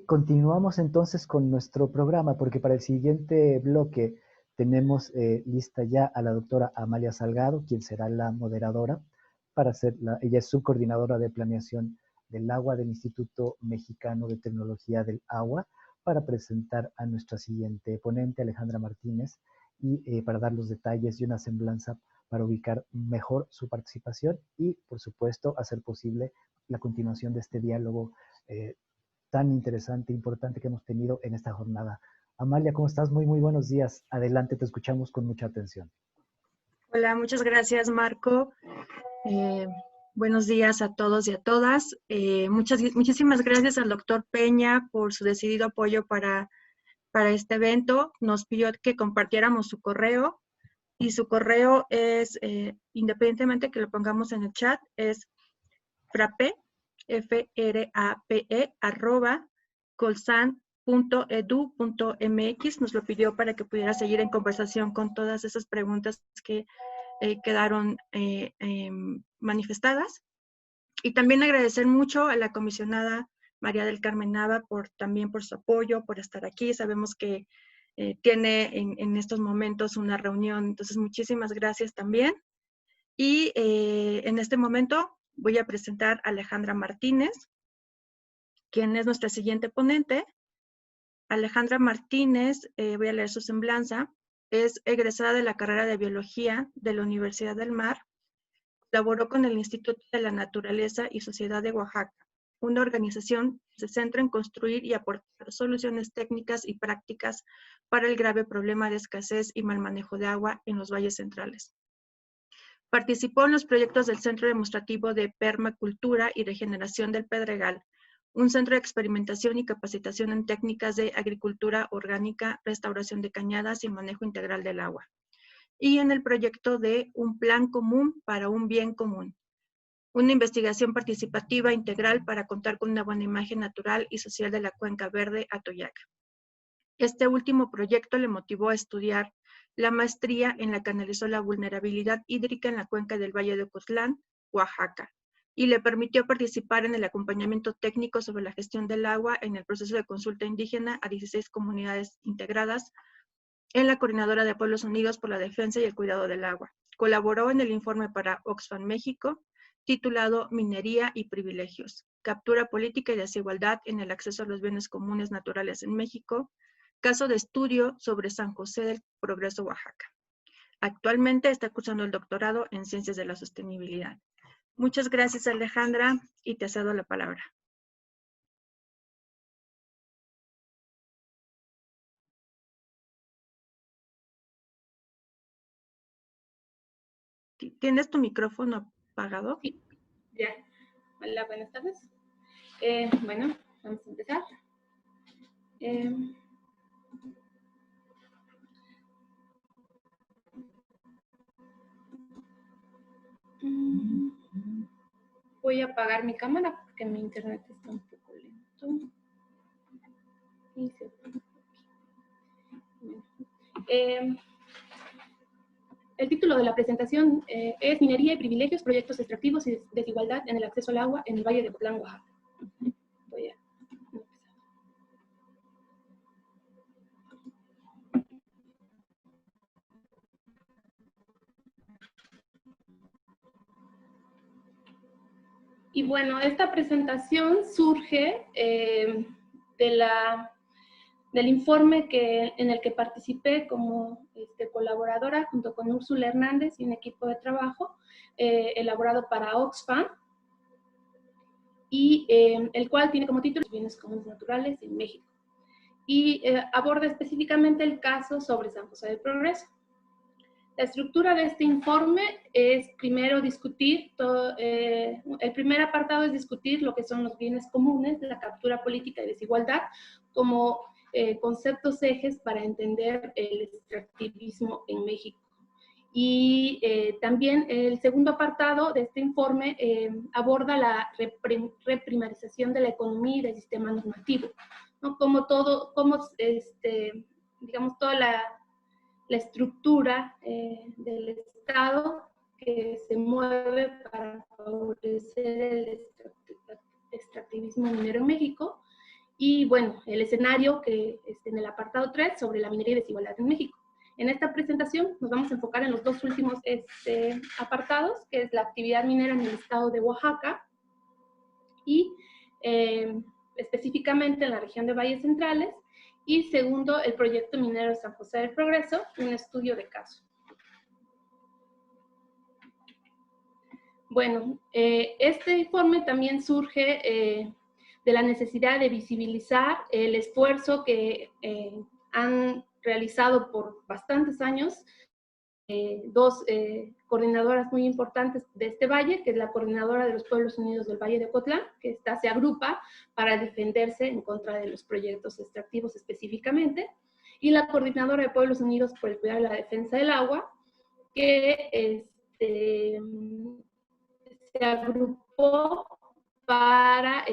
continuamos entonces con nuestro programa, porque para el siguiente bloque tenemos lista ya a la doctora Amalia Salgado, quien será la moderadora, ella es subcoordinadora de planeación del agua del Instituto Mexicano de Tecnología del Agua, para presentar a nuestra siguiente ponente, Alejandra Martínez, y para dar los detalles y una semblanza para ubicar mejor su participación y, por supuesto, hacer posible la continuación de este diálogo tan interesante e importante que hemos tenido en esta jornada. Amalia, ¿cómo estás? Muy, muy buenos días. Adelante, te escuchamos con mucha atención. Hola, muchas gracias, Marco. Buenos días a todos y a todas. Muchísimas gracias al doctor Peña por su decidido apoyo para este evento. Nos pidió que compartiéramos su correo, y su correo es, independientemente que lo pongamos en el chat, es frape, F-R-A-P-E, @colsan.edu.mx. Nos lo pidió para que pudiera seguir en conversación con todas esas preguntas que quedaron manifestadas. Y también agradecer mucho a la comisionada María del Carmen Nava también por su apoyo, por estar aquí. Sabemos que tiene en estos momentos una reunión, entonces muchísimas gracias también. Y en este momento voy a presentar a Alejandra Martínez, quien es nuestra siguiente ponente. Alejandra Martínez, voy a leer su semblanza, es egresada de la carrera de Biología de la Universidad del Mar. Colaboró con el Instituto de la Naturaleza y Sociedad de Oaxaca, una organización que se centra en construir y aportar soluciones técnicas y prácticas para el grave problema de escasez y mal manejo de agua en los valles centrales. Participó en los proyectos del Centro Demostrativo de Permacultura y Regeneración del Pedregal, un centro de experimentación y capacitación en técnicas de agricultura orgánica, restauración de cañadas y manejo integral del agua. Y en el proyecto de Un Plan Común para un Bien Común, una investigación participativa integral para contar con una buena imagen natural y social de la Cuenca Verde Atoyac. Este último proyecto le motivó a estudiar la maestría en la que analizó la vulnerabilidad hídrica en la cuenca del Valle de Ocotlán, Oaxaca, y le permitió participar en el acompañamiento técnico sobre la gestión del agua en el proceso de consulta indígena a 16 comunidades integradas en la Coordinadora de Pueblos Unidos por la Defensa y el Cuidado del Agua. Colaboró en el informe para Oxfam México, titulado Minería y Privilegios, Captura Política y Desigualdad en el Acceso a los Bienes Comunes Naturales en México, caso de estudio sobre San José del Progreso, Oaxaca. Actualmente está cursando el doctorado en Ciencias de la Sostenibilidad. Muchas gracias, Alejandra, y te cedo la palabra. ¿Tienes tu micrófono apagado? Sí, ya. Hola, buenas tardes. Bueno, vamos a empezar. Voy a apagar mi cámara porque mi internet está un poco lento. Y se bueno, el título de la presentación es Minería y Privilegios, Proyectos Extractivos y Desigualdad en el Acceso al Agua en el Valle de Ocotlán, Oaxaca. Voy a empezar. Y bueno, esta presentación surge del informe en el que participé como colaboradora junto con Úrsula Hernández y un equipo de trabajo elaborado para Oxfam, y el cual tiene como título Los Bienes Comunes Naturales en México. Y aborda específicamente el caso sobre San José del Progreso. La estructura de este informe es primero discutir, el primer apartado es discutir lo que son los bienes comunes, la captura política y desigualdad, como conceptos ejes para entender el extractivismo en México. Y también el segundo apartado de este informe aborda la reprimarización de la economía y del sistema normativo, ¿no? Como todo, digamos, toda la estructura del Estado que se mueve para favorecer el extractivismo minero en México, Y bueno, el escenario que en el apartado 3 sobre la minería y desigualdad en México. En esta presentación nos vamos a enfocar en los dos últimos apartados, que es la actividad minera en el estado de Oaxaca y específicamente en la región de Valles Centrales, y segundo, el proyecto minero de San José del Progreso, un estudio de caso. Bueno, este informe también surge de la necesidad de visibilizar el esfuerzo que han realizado por bastantes años dos coordinadoras muy importantes de este valle, que es la coordinadora de los Pueblos Unidos del Valle de Ocotlán, que se agrupa para defenderse en contra de los proyectos extractivos específicamente, y la coordinadora de Pueblos Unidos por el cuidado y la defensa del agua, que se agrupó para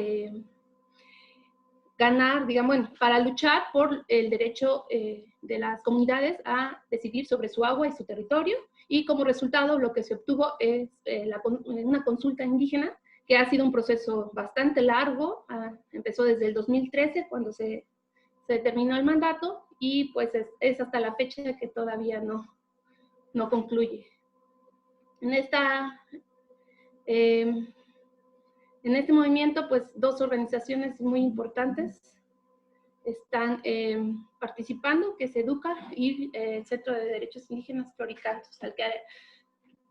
ganar, digamos, bueno, para luchar por el derecho de las comunidades a decidir sobre su agua y su territorio, y como resultado lo que se obtuvo es una consulta indígena, que ha sido un proceso bastante largo, empezó desde el 2013, cuando se terminó el mandato, y pues es hasta la fecha que todavía no concluye. En este movimiento, pues, dos organizaciones muy importantes están participando, que es EDUCA y el Centro de Derechos Indígenas Floricantos, al que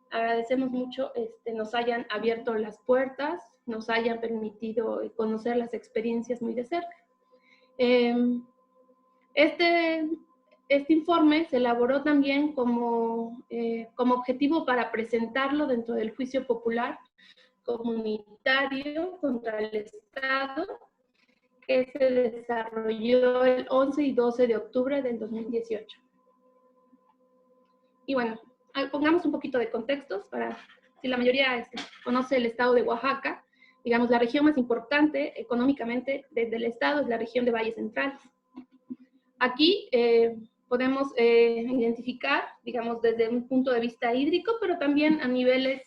agradecemos mucho nos hayan abierto las puertas, nos hayan permitido conocer las experiencias muy de cerca. Este informe se elaboró también como objetivo para presentarlo dentro del juicio popular comunitario contra el Estado, que se desarrolló el 11 y 12 de octubre del 2018. Y bueno, pongamos un poquito de contextos para, si la mayoría conoce el estado de Oaxaca, digamos, la región más importante económicamente desde el estado es la región de Valles Centrales. Aquí podemos identificar, digamos, desde un punto de vista hídrico, pero también a niveles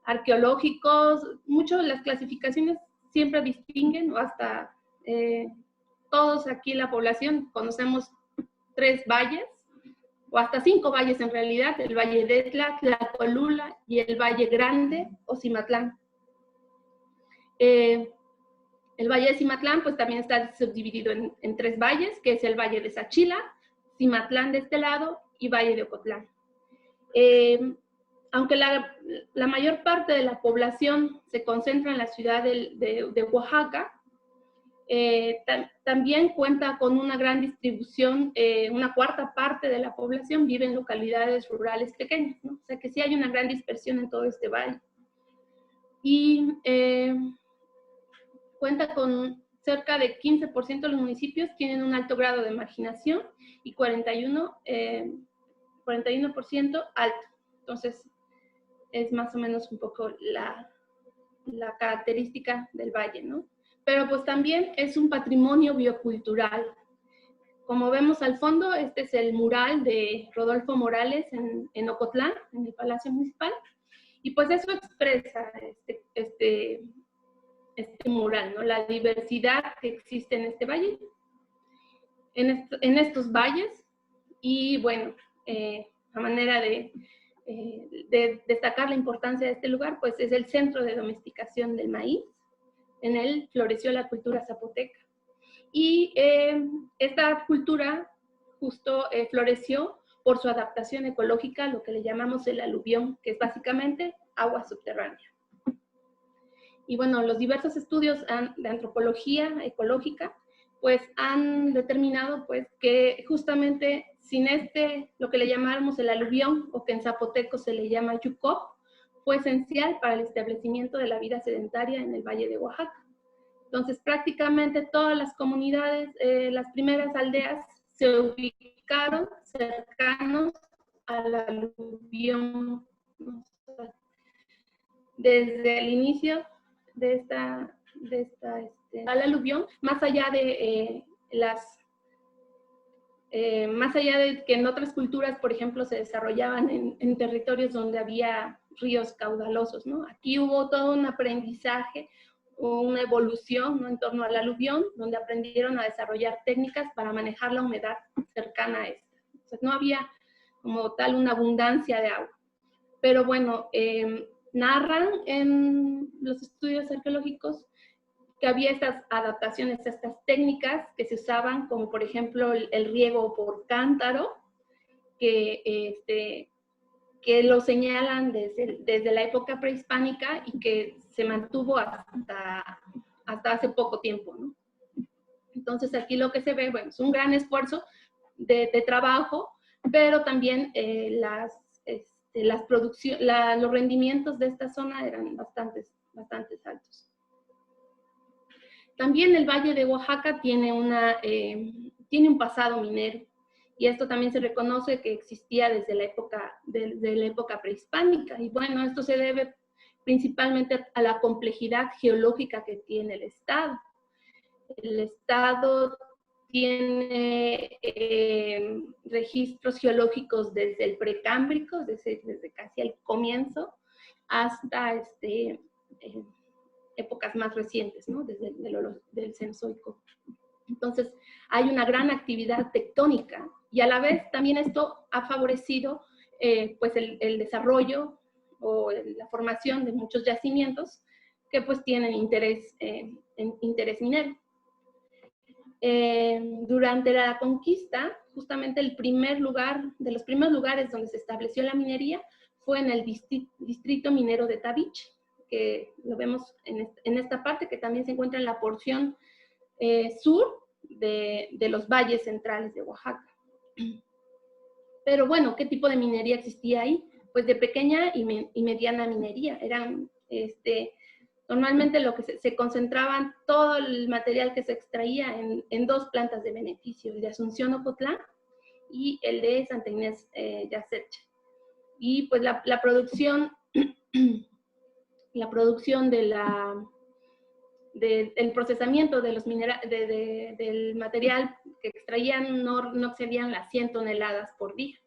arqueológicos, mucho las clasificaciones siempre distinguen, o hasta todos aquí la población conocemos 3 valles, o hasta 5 valles en realidad: el Valle de Etla, Tlacolula y el Valle Grande o Cimatlán. El Valle de Cimatlán pues también está subdividido en 3 valles, que es el Valle de Sachila, Cimatlán de este lado y Valle de Ocotlán. Aunque la mayor parte de la población se concentra en la ciudad de Oaxaca, también cuenta con una gran distribución, una cuarta parte de la población vive en localidades rurales pequeñas, ¿no? O sea que sí hay una gran dispersión en todo este valle. Y cuenta con cerca de 15% de los municipios tienen un alto grado de marginación y 41% alto. Entonces, es más o menos un poco la característica del valle, ¿no? Pero pues también es un patrimonio biocultural. Como vemos al fondo, este es el mural de Rodolfo Morales en Ocotlán, en el Palacio Municipal, y pues eso expresa este mural, ¿no? La diversidad que existe en este valle, en estos valles, y bueno, a manera de destacar la importancia de este lugar, pues es el centro de domesticación del maíz. En él floreció la cultura zapoteca. Y esta cultura justo floreció por su adaptación ecológica, lo que le llamamos el aluvión, que es básicamente agua subterránea. Y bueno, los diversos estudios de antropología ecológica pues han determinado pues que justamente sin lo que le llamamos el aluvión, o que en zapoteco se le llama yucop, fue esencial para el establecimiento de la vida sedentaria en el Valle de Oaxaca. Entonces, prácticamente todas las comunidades, las primeras aldeas, se ubicaron cercanos al aluvión. Desde el inicio de al aluvión, más allá de que en otras culturas, por ejemplo, se desarrollaban en territorios donde había ríos caudalosos, ¿no? Aquí hubo todo un aprendizaje, una evolución, ¿no?, en torno al aluvión, donde aprendieron a desarrollar técnicas para manejar la humedad cercana a esta. Entonces, no había como tal una abundancia de agua. Pero bueno, narran en los estudios arqueológicos que había estas adaptaciones, estas técnicas que se usaban, como por ejemplo el riego por cántaro, que lo señalan desde la época prehispánica y que se mantuvo hasta hace poco tiempo, ¿no? Entonces aquí lo que se ve, bueno, es un gran esfuerzo de trabajo, pero también los rendimientos de esta zona eran bastante altos. También el Valle de Oaxaca tiene un pasado minero, y esto también se reconoce que existía desde la época prehispánica. Y bueno, esto se debe principalmente a la complejidad geológica que tiene el estado. El estado tiene registros geológicos desde el precámbrico, desde casi el comienzo, hasta épocas más recientes, ¿no?, desde del Cenozoico. Entonces, hay una gran actividad tectónica y a la vez también esto ha favorecido pues el desarrollo o la formación de muchos yacimientos que pues tienen interés minero. Durante la conquista, justamente de los primeros lugares donde se estableció la minería fue en el distrito minero de Tavich, que lo vemos en esta parte, que también se encuentra en la porción sur de los valles centrales de Oaxaca. Pero bueno, ¿qué tipo de minería existía ahí? Pues de pequeña y mediana minería. Eran, normalmente lo que se concentraban, todo el material que se extraía en dos plantas de beneficio, el de Asunción Ocotlán y el de Santa Inés Yacercha. Y pues la producción del procesamiento de del material que extraían no excedían las 100 toneladas por día.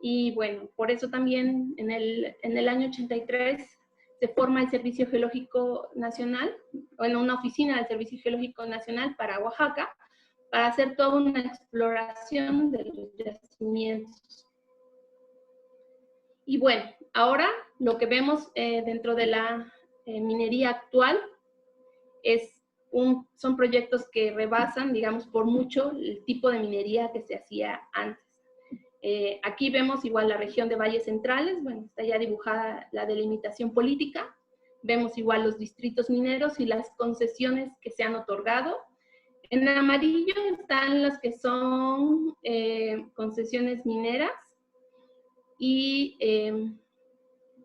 Y bueno, por eso también en el año 83 se forma el Servicio Geológico Nacional, bueno, una oficina del Servicio Geológico Nacional para Oaxaca, para hacer toda una exploración de los yacimientos. Y bueno, ahora lo que vemos dentro de la minería actual son proyectos que rebasan, digamos, por mucho el tipo de minería que se hacía antes. Aquí vemos igual la región de valles centrales, bueno, está ya dibujada la delimitación política. Vemos igual los distritos mineros y las concesiones que se han otorgado. En amarillo están las que son concesiones mineras, y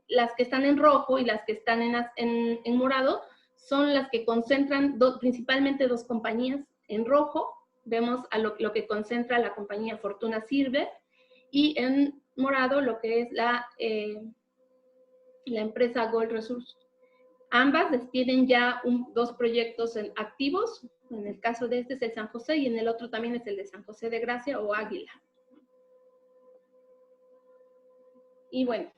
las que están en rojo y las que están en morado son las que concentran principalmente dos compañías. En rojo vemos a lo que concentra la compañía Fortuna Silver, y en morado lo que es la empresa Gold Resource. Ambas tienen ya dos proyectos activos. En el caso de este es el San José y en el otro también es el de San José de Gracia o Águila. Y bueno,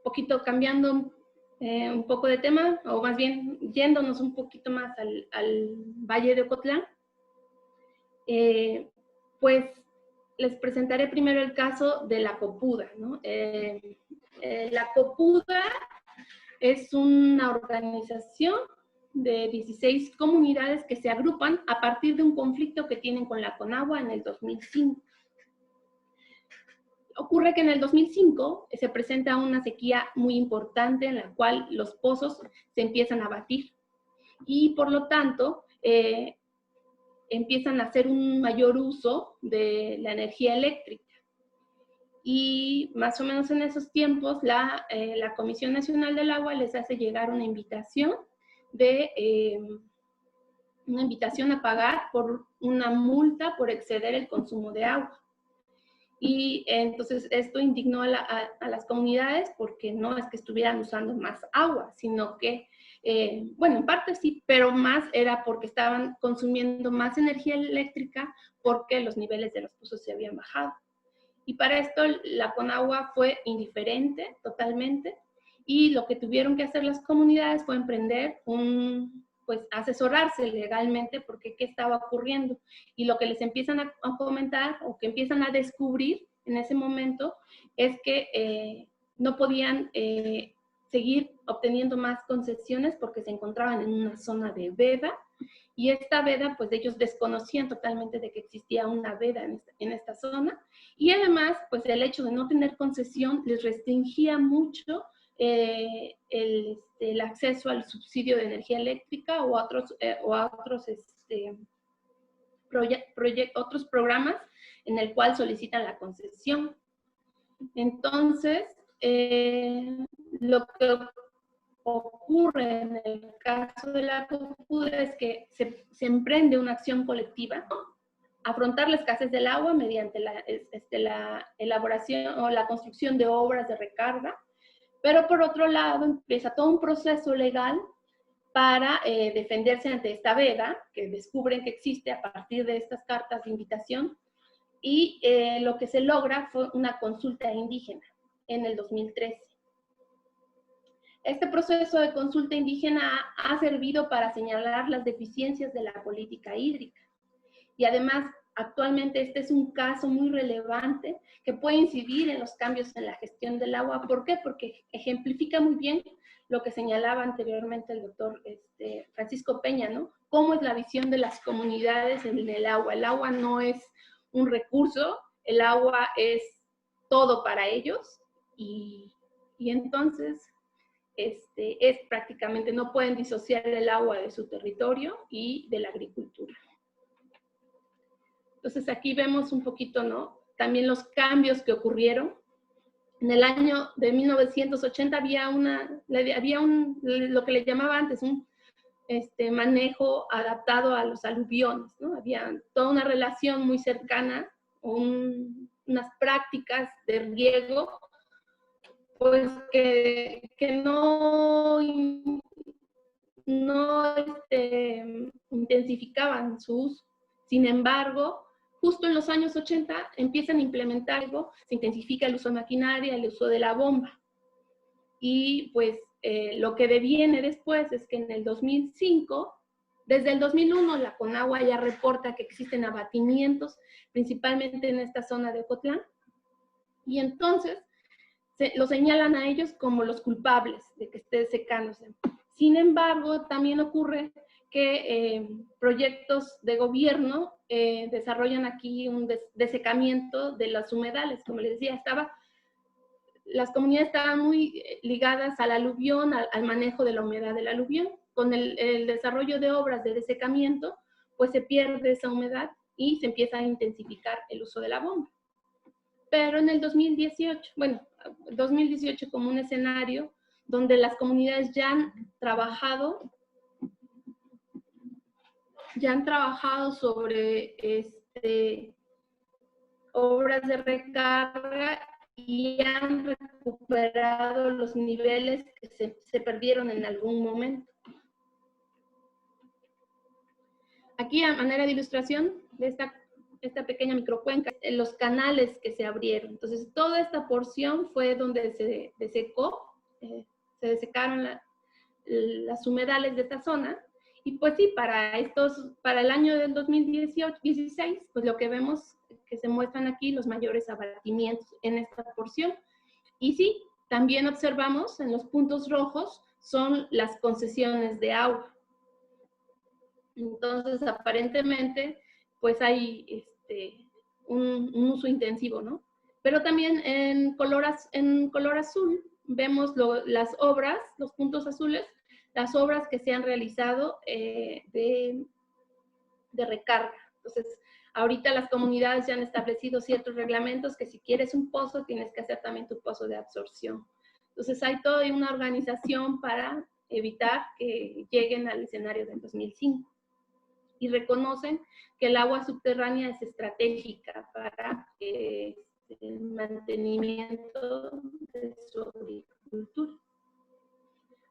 poquito cambiando un poco de tema, o más bien yéndonos un poquito más al Valle de Ocotlán, pues les presentaré primero el caso de la Copuda, ¿no? La Copuda es una organización de 16 comunidades que se agrupan a partir de un conflicto que tienen con la Conagua en el 2005. Ocurre que en el 2005 se presenta una sequía muy importante en la cual los pozos se empiezan a batir y por lo tanto empiezan a hacer un mayor uso de la energía eléctrica. Y más o menos en esos tiempos la Comisión Nacional del Agua les hace llegar una invitación a pagar por una multa por exceder el consumo de agua. Y entonces esto indignó a las comunidades porque no es que estuvieran usando más agua, sino que, bueno, en parte sí, pero más era porque estaban consumiendo más energía eléctrica porque los niveles de los pozos se habían bajado. Y para esto la Conagua fue indiferente totalmente y lo que tuvieron que hacer las comunidades fue emprender pues asesorarse legalmente porque qué estaba ocurriendo. Y lo que les empiezan a comentar o que empiezan a descubrir en ese momento es que no podían seguir obteniendo más concesiones porque se encontraban en una zona de veda, y esta veda, pues ellos desconocían totalmente de que existía una veda en esta zona, y además, pues el hecho de no tener concesión les restringía mucho el acceso al subsidio de energía eléctrica o a otros programas en el cual solicitan la concesión. Entonces, lo que ocurre en el caso de la COFUDE es que se emprende una acción colectiva, afrontar la escasez del agua mediante la elaboración o la construcción de obras de recarga, pero por otro lado empieza todo un proceso legal para defenderse ante esta veda, que descubren que existe a partir de estas cartas de invitación, y lo que se logra fue una consulta indígena en el 2013. Este proceso de consulta indígena ha servido para señalar las deficiencias de la política hídrica, y además actualmente este es un caso muy relevante que puede incidir en los cambios en la gestión del agua. ¿Por qué? Porque ejemplifica muy bien lo que señalaba anteriormente el doctor Francisco Peña, ¿no? Cómo es la visión de las comunidades en el agua. El agua no es un recurso, el agua es todo para ellos, y entonces es prácticamente, no pueden disociar el agua de su territorio y de la agricultura. Entonces aquí vemos un poquito, ¿no? También los cambios que ocurrieron. En el año de 1980 había lo que le llamaba antes un manejo adaptado a los aluviones, ¿no? Había toda una relación muy cercana, unas prácticas de riego, pues que no intensificaban su uso. Sin embargo, justo en los años 80 empiezan a implementar algo, se intensifica el uso de maquinaria, el uso de la bomba. Y pues lo que deviene después es que en el 2005, desde el 2001, la Conagua ya reporta que existen abatimientos, principalmente en esta zona de Ocotlán, y entonces lo señalan a ellos como los culpables de que esté secándose. Sin embargo, también ocurre que proyectos de gobierno desarrollan aquí un desecamiento de los humedales. Como les decía, las comunidades estaban muy ligadas al aluvión, al manejo de la humedad del aluvión. Con el desarrollo de obras de desecamiento, pues se pierde esa humedad y se empieza a intensificar el uso de la bomba. Pero en el 2018, bueno, 2018 como un escenario donde las comunidades ya han trabajado sobre obras de recarga y han recuperado los niveles que se perdieron en algún momento. Aquí, a manera de ilustración de esta pequeña microcuenca, los canales que se abrieron. Entonces, toda esta porción fue donde se desecó, se desecaron las humedales de esta zona. Y pues sí, para el año del 2016, pues lo que vemos que se muestran aquí los mayores abatimientos en esta porción. Y sí, también observamos en los puntos rojos son las concesiones de agua. Entonces, aparentemente, pues hay un uso intensivo, ¿no? Pero también en color azul vemos las obras, los puntos azules, las obras que se han realizado de recarga. Entonces, ahorita las comunidades ya han establecido ciertos reglamentos que si quieres un pozo, tienes que hacer también tu pozo de absorción. Entonces, hay toda una organización para evitar que lleguen al escenario del 2005. Y reconocen que el agua subterránea es estratégica para el mantenimiento de su agricultura.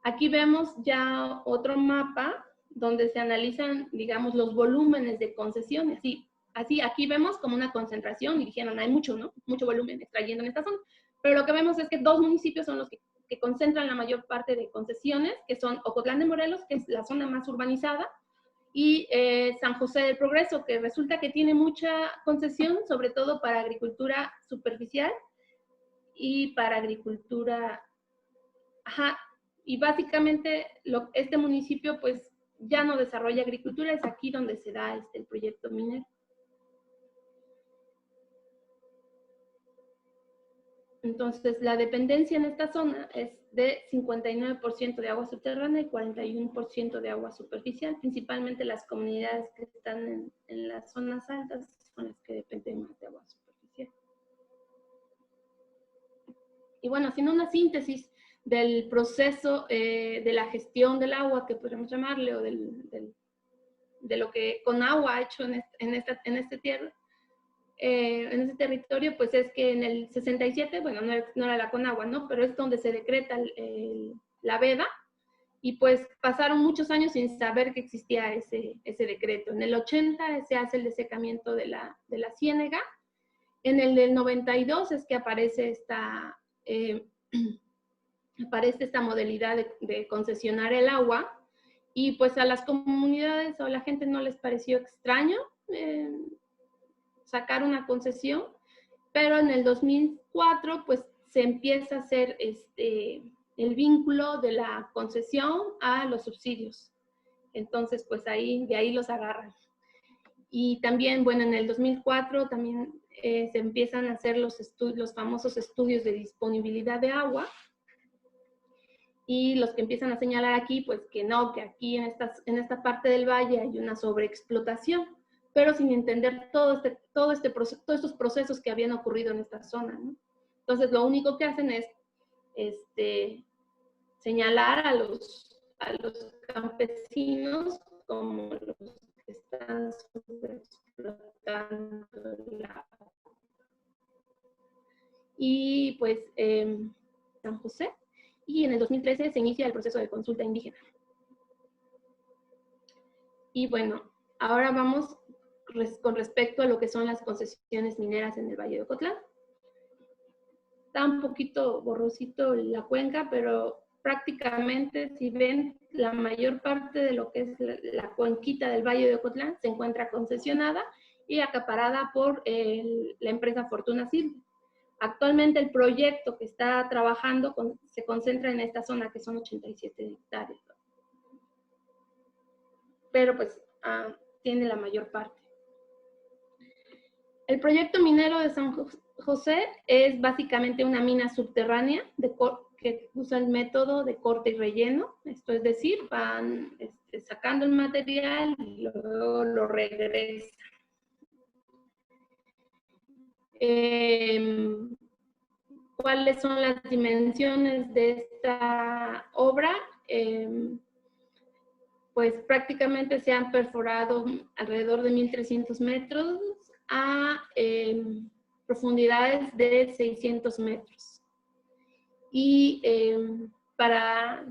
Aquí vemos ya otro mapa donde se analizan, digamos, los volúmenes de concesiones. Así aquí vemos como una concentración y dijeron, hay mucho, ¿no? Mucho volumen extrayendo en esta zona. Pero lo que vemos es que 2 municipios son los que que concentran la mayor parte de concesiones, que son Ocotlán de Morelos, que es la zona más urbanizada, y San José del Progreso, que resulta que tiene mucha concesión, sobre todo para agricultura superficial y para agricultura, y básicamente este municipio pues ya no desarrolla agricultura, es aquí donde se da el proyecto minero. Entonces, la dependencia en esta zona es de 59% de agua subterránea y 41% de agua superficial. Principalmente las comunidades que están en las zonas altas son las que dependen más de agua superficial. Y bueno, haciendo una síntesis del proceso de la gestión del agua, que podemos llamarle, o de lo que con agua ha hecho en este territorio, pues es que en el 67, bueno, no era la Conagua, ¿no? Pero es donde se decreta la veda, y pues pasaron muchos años sin saber que existía ese decreto. En el 80 se hace el desecamiento de la ciénega. En el del 92 es que aparece esta modalidad de concesionar el agua, y pues a las comunidades o a la gente no les pareció extraño sacar una concesión, pero en el 2004 pues se empieza a hacer el vínculo de la concesión a los subsidios. Entonces pues de ahí los agarran. Y también, bueno, en el 2004 también se empiezan a hacer los famosos estudios de disponibilidad de agua, y los que empiezan a señalar aquí, pues que no, que aquí en esta parte del valle hay una sobreexplotación, pero sin entender todos estos procesos que habían ocurrido en esta zona, ¿no? Entonces, lo único que hacen es señalar a los campesinos como los que están sobreexplotando el agua. Y pues, San José, y en el 2013 se inicia el proceso de consulta indígena. Y bueno, ahora vamos con respecto a lo que son las concesiones mineras en el Valle de Ocotlán. Está un poquito borrosito la cuenca, pero prácticamente, si ven, la mayor parte de lo que es la cuenquita del Valle de Ocotlán se encuentra concesionada y acaparada por la empresa Fortuna Silva. Actualmente el proyecto que está trabajando se concentra en esta zona, que son 87 hectáreas. Pero pues tiene la mayor parte. El proyecto minero de San José es básicamente una mina subterránea que usa el método de corte y relleno. Esto es decir, van sacando el material y luego lo regresan. ¿Cuáles son las dimensiones de esta obra? Pues prácticamente se han perforado alrededor de 1.300 metros a profundidades de 600 metros. Y para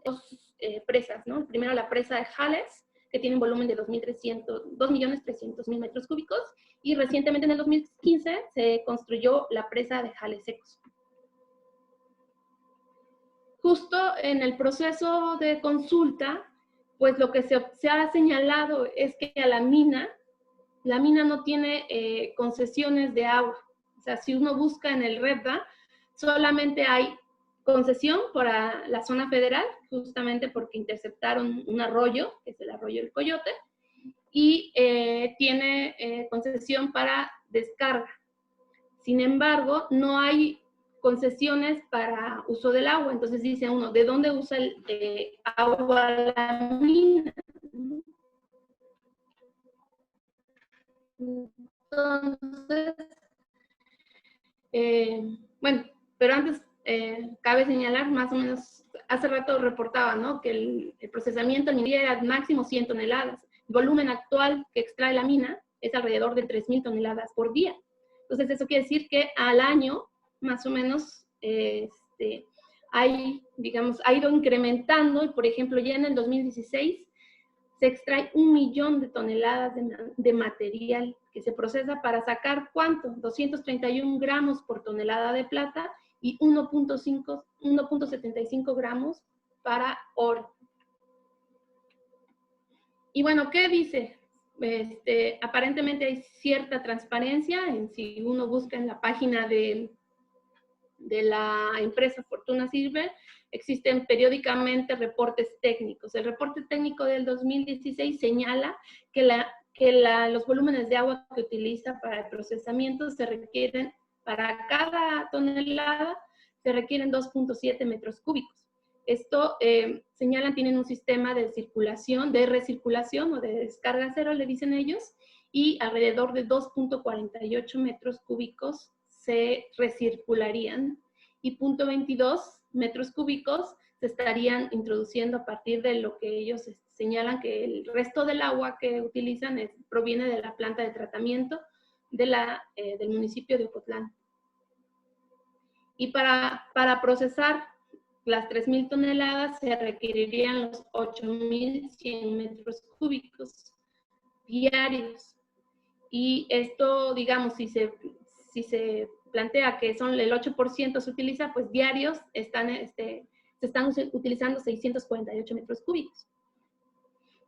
dos presas, ¿no? Primero la presa de Jales, que tiene un volumen de 2.300.000 metros cúbicos, y recientemente en el 2015 se construyó la presa de Jales Secos. Justo en el proceso de consulta, pues lo que se ha señalado es que a la mina no tiene concesiones de agua. O sea, si uno busca en el REPA, solamente hay concesión para la zona federal, justamente porque interceptaron un arroyo, que es el arroyo del Coyote, y tiene concesión para descarga. Sin embargo, no hay concesiones para uso del agua. Entonces dice uno, ¿de dónde usa el agua la mina? Entonces, bueno, pero antes cabe señalar, más o menos, hace rato reportaba, ¿no?, que el procesamiento en minería era máximo 100 toneladas. El volumen actual que extrae la mina es alrededor de 3.000 toneladas por día. Entonces, eso quiere decir que al año, más o menos, ha ido incrementando, y por ejemplo, ya en el 2016 se extrae 1 millón de toneladas de material que se procesa para sacar, ¿cuánto? 231 gramos por tonelada de plata y 1.75 gramos para oro. Y bueno, ¿qué dice? Aparentemente hay cierta transparencia, si uno busca en la página de la empresa Fortuna Silver, existen periódicamente reportes técnicos. El reporte técnico del 2016 señala que los volúmenes de agua que utiliza para el procesamiento se requieren, para cada tonelada, se requieren 2.7 metros cúbicos. Esto señalan, tienen un sistema de circulación, de recirculación o de descarga cero, le dicen ellos, y alrededor de 2.48 metros cúbicos se recircularían y 0.22 metros cúbicos se estarían introduciendo a partir de lo que ellos señalan que el resto del agua que utilizan proviene de la planta de tratamiento del municipio de Ocotlán. Y para procesar las 3.000 toneladas se requerirían los 8.100 metros cúbicos diarios. Y esto, digamos, si se plantea que son el 8% se utiliza, pues diarios se están utilizando 648 metros cúbicos.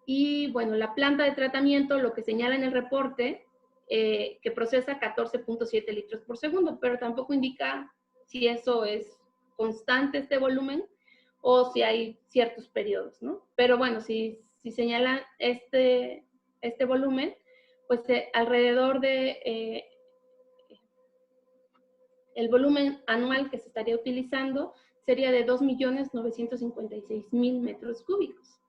Y bueno, la planta de tratamiento, lo que señala en el reporte, que procesa 14.7 litros por segundo, pero tampoco indica si eso es constante este volumen o si hay ciertos periodos, ¿no? Pero bueno, si señalan este volumen, pues alrededor de el volumen anual que se estaría utilizando sería de 2.956.000 metros cúbicos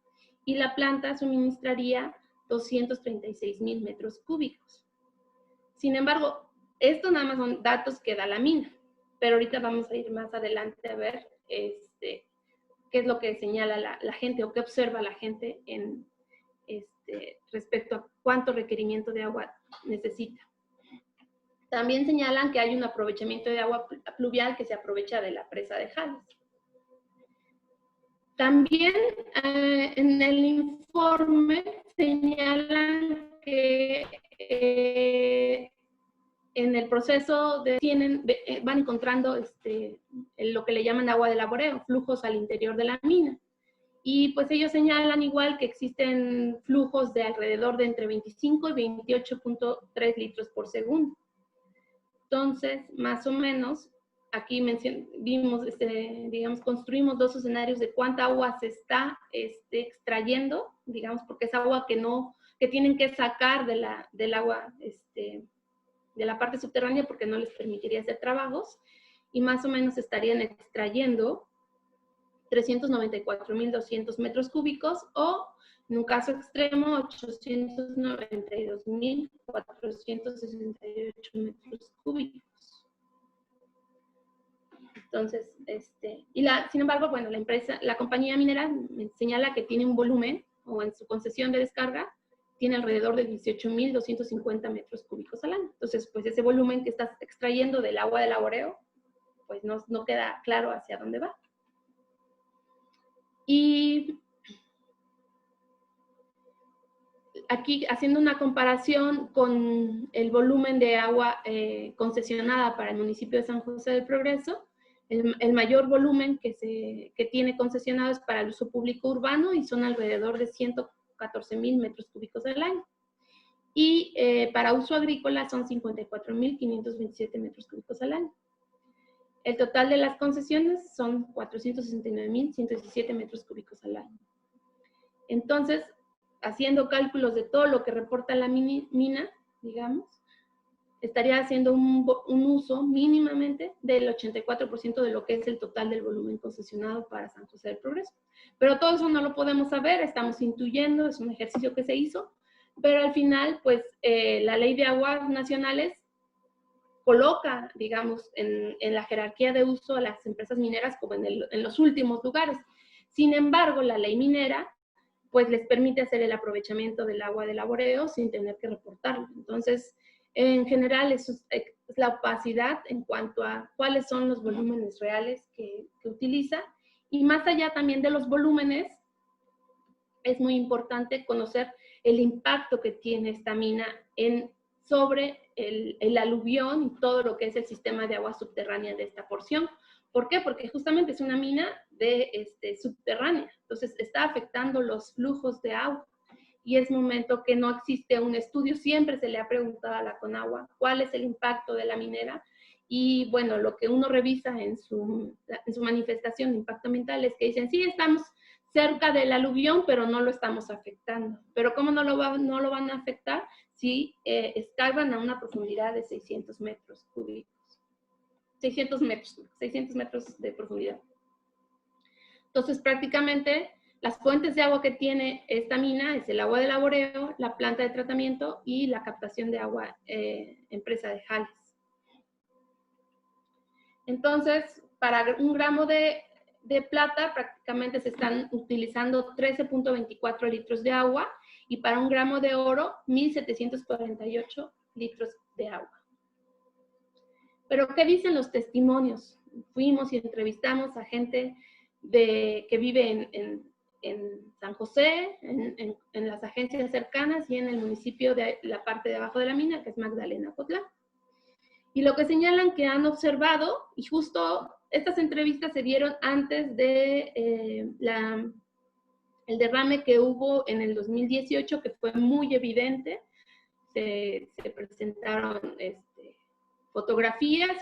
y la planta suministraría 236.000 metros cúbicos. Sin embargo, esto nada más son datos que da la mina, pero ahorita vamos a ir más adelante a ver qué es lo que señala la gente o qué observa la gente respecto a cuánto requerimiento de agua necesita. También señalan que hay un aprovechamiento de agua pluvial que se aprovecha de la presa de Jales. También en el informe señalan que en el proceso van encontrando lo que le llaman agua de laboreo, flujos al interior de la mina. Y pues ellos señalan igual que existen flujos de alrededor de entre 25 y 28.3 litros por segundo. Entonces, más o menos, aquí vimos, digamos, construimos dos escenarios de cuánta agua se está extrayendo, digamos, porque es agua que tienen que sacar del agua, de la parte subterránea porque no les permitiría hacer trabajos, y más o menos estarían extrayendo 394.200 metros cúbicos o, en un caso extremo, 892.468 metros cúbicos. Entonces, sin embargo, bueno, la compañía minera me señala que tiene un volumen, o en su concesión de descarga, tiene alrededor de 18.250 metros cúbicos al año. Entonces, pues ese volumen que estás extrayendo del agua de laboreo, pues no queda claro hacia dónde va. Y aquí, haciendo una comparación con el volumen de agua concesionada para el municipio de San José del Progreso, el mayor volumen que tiene concesionado es para el uso público urbano y son alrededor de 114.000 metros cúbicos al año. Y para uso agrícola son 54.527 metros cúbicos al año. El total de las concesiones son 469.117 metros cúbicos al año. Entonces, haciendo cálculos de todo lo que reporta la mina, digamos, estaría haciendo un uso mínimamente del 84% de lo que es el total del volumen concesionado para San José del Progreso. Pero todo eso no lo podemos saber, estamos intuyendo, es un ejercicio que se hizo, pero al final, pues, la Ley de Aguas Nacionales coloca, digamos, en la jerarquía de uso a las empresas mineras como en los últimos lugares. Sin embargo, la ley minera, pues, les permite hacer el aprovechamiento del agua de laboreo sin tener que reportarlo. Entonces, en general, eso es la opacidad en cuanto a cuáles son los volúmenes reales que utiliza. Y más allá también de los volúmenes, es muy importante conocer el impacto que tiene esta mina sobre el aluvión y todo lo que es el sistema de agua subterránea de esta porción, ¿Por qué? Porque justamente es una mina subterránea, entonces está afectando los flujos de agua. Y es momento que no existe un estudio, siempre se le ha preguntado a la Conagua cuál es el impacto de la minera, y bueno, lo que uno revisa en su manifestación de impacto ambiental es que dicen, sí, estamos cerca del aluvión, pero no lo estamos afectando. Pero ¿cómo no lo van a afectar? Si escarban a una profundidad de 600 metros cúbicos. 600 metros de profundidad. Entonces, prácticamente, las fuentes de agua que tiene esta mina es el agua de laboreo, la planta de tratamiento y la captación de agua empresa de Jales. Entonces, para un gramo de plata, prácticamente se están utilizando 13.24 litros de agua, y para un gramo de oro, 1.748 litros de agua. Pero, ¿qué dicen los testimonios? Fuimos y entrevistamos a gente que vive en San José, en las agencias cercanas y en el municipio de la parte de abajo de la mina, que es Magdalena Cotlán. Y lo que señalan que han observado, y justo estas entrevistas se dieron antes de el derrame que hubo en el 2018, que fue muy evidente. Se presentaron fotografías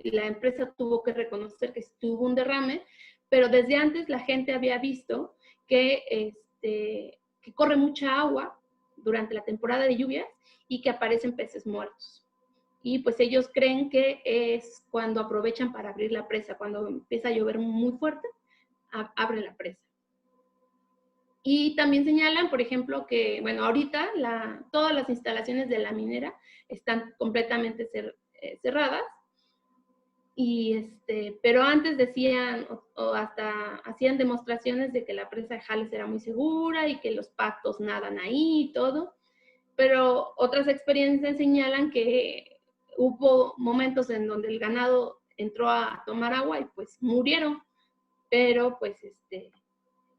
y la empresa tuvo que reconocer que tuvo un derrame, pero desde antes la gente había visto que corre mucha agua durante la temporada de lluvias y que aparecen peces muertos. Y pues ellos creen que es cuando aprovechan para abrir la presa, cuando empieza a llover muy fuerte, abren la presa. Y también señalan, por ejemplo, que, bueno, ahorita todas las instalaciones de la minera están completamente cerradas, pero antes decían, o hasta hacían demostraciones de que la presa de Jales era muy segura y que los patos nadan ahí y todo, pero otras experiencias señalan que hubo momentos en donde el ganado entró a tomar agua y pues murieron, pero pues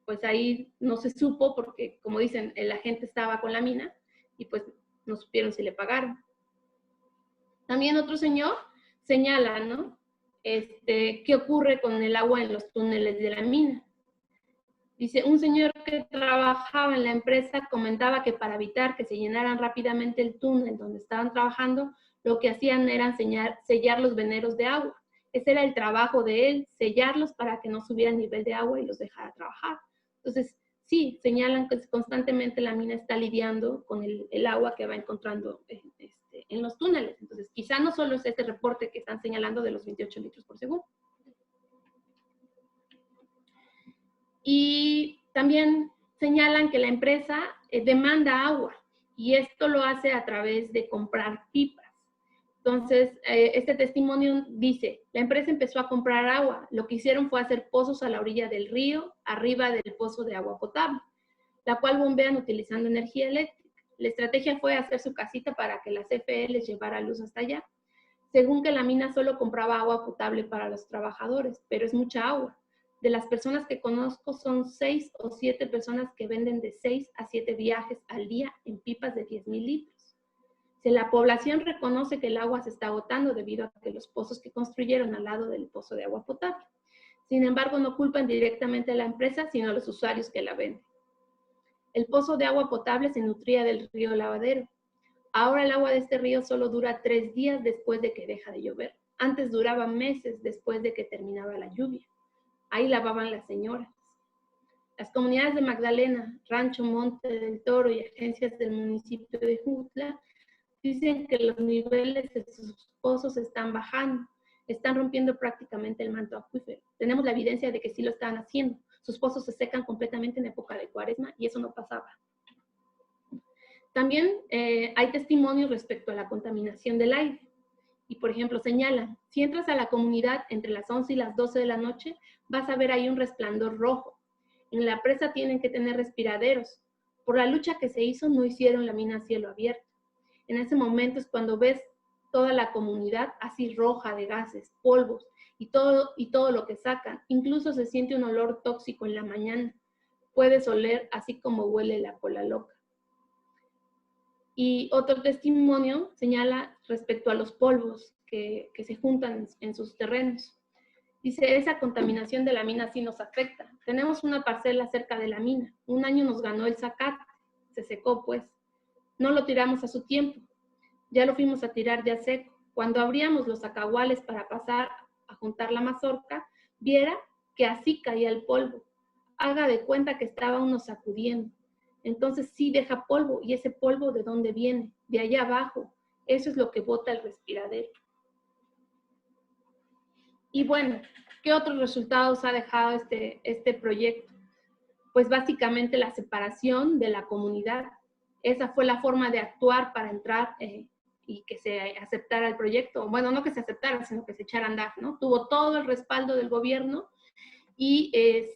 pues ahí no se supo porque, como dicen, el agente estaba con la mina y pues no supieron si le pagaron. También otro señor señala, ¿no? ¿Qué ocurre con el agua en los túneles de la mina? Dice, un señor que trabajaba en la empresa comentaba que para evitar que se llenaran rápidamente el túnel donde estaban trabajando, lo que hacían era sellar los veneros de agua. Ese era el trabajo de él, sellarlos para que no subiera el nivel de agua y los dejara trabajar. Entonces, sí, señalan que constantemente la mina está lidiando con el agua que va encontrando en los túneles. Entonces, quizá no solo es este reporte que están señalando de los 28 litros por segundo. Y también señalan que la empresa demanda agua, y esto lo hace a través de comprar pipas. Entonces, este testimonio dice, la empresa empezó a comprar agua. Lo que hicieron fue hacer pozos a la orilla del río, arriba del pozo de agua potable, la cual bombean utilizando energía eléctrica. La estrategia fue hacer su casita para que la CFE les llevara luz hasta allá. Según que la mina solo compraba agua potable para los trabajadores, pero es mucha agua. De las personas que conozco, son 6 o 7 personas que venden de 6 a 7 viajes al día en pipas de 10,000 litros. Si la población reconoce que el agua se está agotando debido a que los pozos que construyeron al lado del pozo de agua potable. Sin embargo, no culpan directamente a la empresa, sino a los usuarios que la venden. El pozo de agua potable se nutría del río Lavadero. Ahora el agua de este río solo dura 3 días después de que deja de llover. Antes duraba meses después de que terminaba la lluvia. Ahí lavaban las señoras. Las comunidades de Magdalena, Rancho Monte del Toro y agencias del municipio de Jutla dicen que los niveles de sus pozos están bajando, están rompiendo prácticamente el manto acuífero. Tenemos la evidencia de que sí lo están haciendo. Sus pozos se secan completamente en época de Cuaresma y eso no pasaba. También hay testimonios respecto a la contaminación del aire. Y, por ejemplo, señalan, si entras a la comunidad entre las 11 y las 12 de la noche, vas a ver ahí un resplandor rojo. En la presa tienen que tener respiraderos. Por la lucha que se hizo, no hicieron la mina a cielo abierto. En ese momento es cuando ves toda la comunidad así roja de gases, polvos y todo lo que sacan. Incluso se siente un olor tóxico en la mañana. Puedes oler así como huele la cola loca. Y otro testimonio señala respecto a los polvos que se juntan en sus terrenos. Dice, esa contaminación de la mina sí nos afecta. Tenemos una parcela cerca de la mina. Un año nos ganó el zacate. Se secó, pues. No lo tiramos a su tiempo. Ya lo fuimos a tirar ya seco. Cuando abríamos los acahuales para pasar a juntar la mazorca, viera que así caía el polvo. Haga de cuenta que estaba uno sacudiendo. Entonces sí deja polvo. ¿Y ese polvo de dónde viene? De allá abajo. Eso es lo que bota el respiradero. Y bueno, ¿qué otros resultados ha dejado este proyecto? Pues básicamente la separación de la comunidad. Esa fue la forma de actuar para entrar y que se aceptara el proyecto. Bueno, no que se aceptara, sino que se echara a andar, ¿no? Tuvo todo el respaldo del gobierno y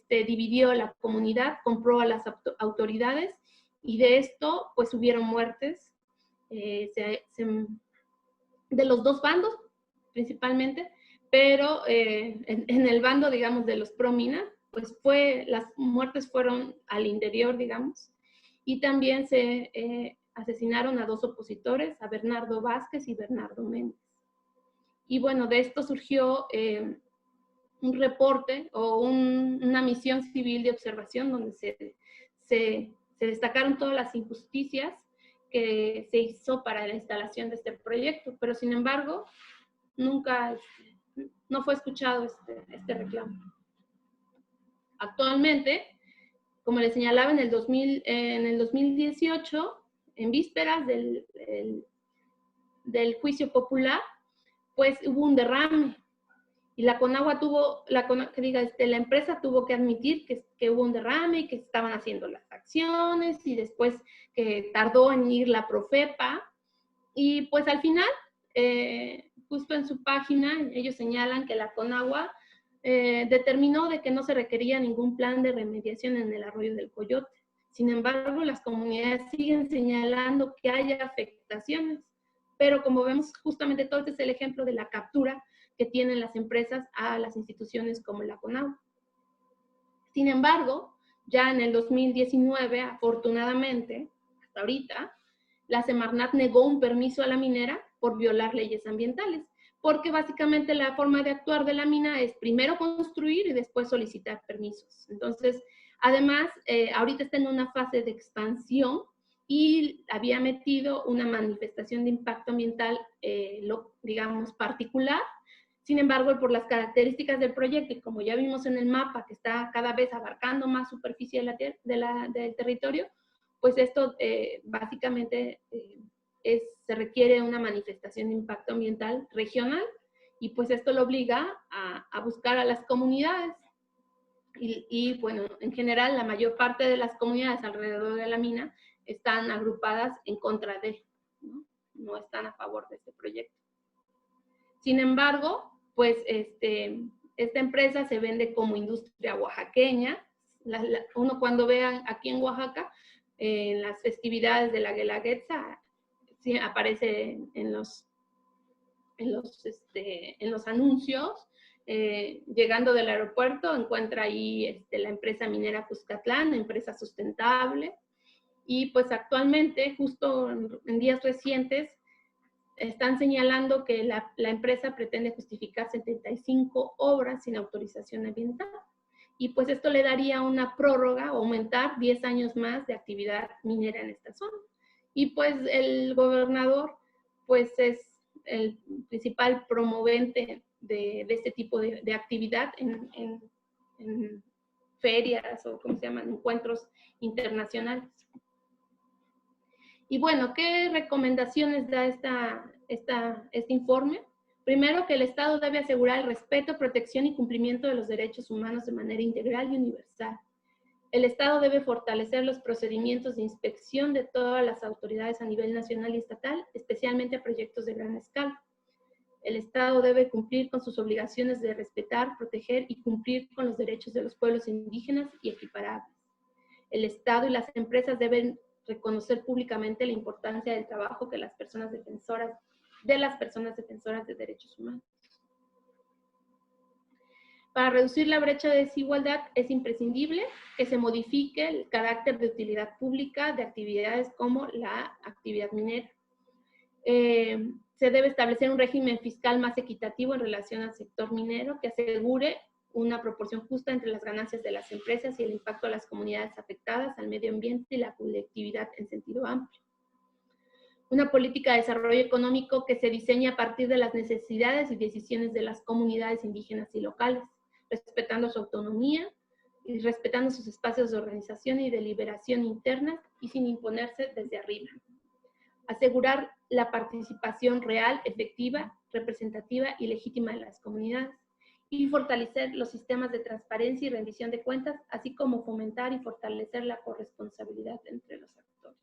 dividió la comunidad, compró a las autoridades y de esto pues hubieron muertes de los dos bandos principalmente, pero en el bando, digamos, de los pro-mina, pues las muertes fueron al interior, digamos, y también se asesinaron a dos opositores, a Bernardo Vázquez y Bernardo Méndez. Y bueno, de esto surgió un reporte o una misión civil de observación donde se destacaron todas las injusticias que se hizo para la instalación de este proyecto, pero sin embargo, nunca no fue escuchado este reclamo. Actualmente, como les señalaba, en el 2018, en vísperas del juicio popular, pues hubo un derrame. Y la Conagua la empresa tuvo que admitir que hubo un derrame y que estaban haciendo las acciones y después que tardó en ir la Profepa. Y pues al final, justo en su página, ellos señalan que la Conagua determinó de que no se requería ningún plan de remediación en el arroyo del Coyote. Sin embargo, las comunidades siguen señalando que hay afectaciones. Pero como vemos, justamente todo este es el ejemplo de la captura que tienen las empresas a las instituciones como la Conagua. Sin embargo, ya en el 2019, afortunadamente, hasta ahorita, la Semarnat negó un permiso a la minera por violar leyes ambientales, porque básicamente la forma de actuar de la mina es primero construir y después solicitar permisos. Entonces, además, ahorita está en una fase de expansión y había metido una manifestación de impacto ambiental, digamos, particular. Sin embargo, por las características del proyecto, y como ya vimos en el mapa, que está cada vez abarcando más superficie del territorio, pues esto básicamente se requiere una manifestación de impacto ambiental regional, y pues esto lo obliga a buscar a las comunidades. Y bueno, en general, la mayor parte de las comunidades alrededor de la mina están agrupadas en contra de, no están a favor de este proyecto. Sin embargo, pues esta empresa se vende como industria oaxaqueña. Uno cuando vean aquí en Oaxaca, en las festividades de la Guelaguetza, sí, aparece en los anuncios. Llegando del aeropuerto, encuentra ahí la empresa minera Cuscatlán, empresa sustentable. Y pues actualmente, justo en días recientes, están señalando que la empresa pretende justificar 75 obras sin autorización ambiental. Y pues esto le daría una prórroga, aumentar 10 años más de actividad minera en esta zona. Y pues el gobernador pues es el principal promovente de este tipo de actividad en ferias o, ¿cómo se llaman?, encuentros internacionales. Y bueno, ¿qué recomendaciones da este informe? Primero, que el Estado debe asegurar el respeto, protección y cumplimiento de los derechos humanos de manera integral y universal. El Estado debe fortalecer los procedimientos de inspección de todas las autoridades a nivel nacional y estatal, especialmente a proyectos de gran escala. El Estado debe cumplir con sus obligaciones de respetar, proteger y cumplir con los derechos de los pueblos indígenas y equiparables. El Estado y las empresas deben reconocer públicamente la importancia del trabajo que las personas defensoras de derechos humanos. Para reducir la brecha de desigualdad es imprescindible que se modifique el carácter de utilidad pública de actividades como la actividad minera. Se se debe establecer un régimen fiscal más equitativo en relación al sector minero que asegure una proporción justa entre las ganancias de las empresas y el impacto a las comunidades afectadas, al medio ambiente y la colectividad en sentido amplio. Una política de desarrollo económico que se diseña a partir de las necesidades y decisiones de las comunidades indígenas y locales, respetando su autonomía y respetando sus espacios de organización y deliberación internas y sin imponerse desde arriba. Asegurar la participación real, efectiva, representativa y legítima de las comunidades y fortalecer los sistemas de transparencia y rendición de cuentas, así como fomentar y fortalecer la corresponsabilidad entre los actores.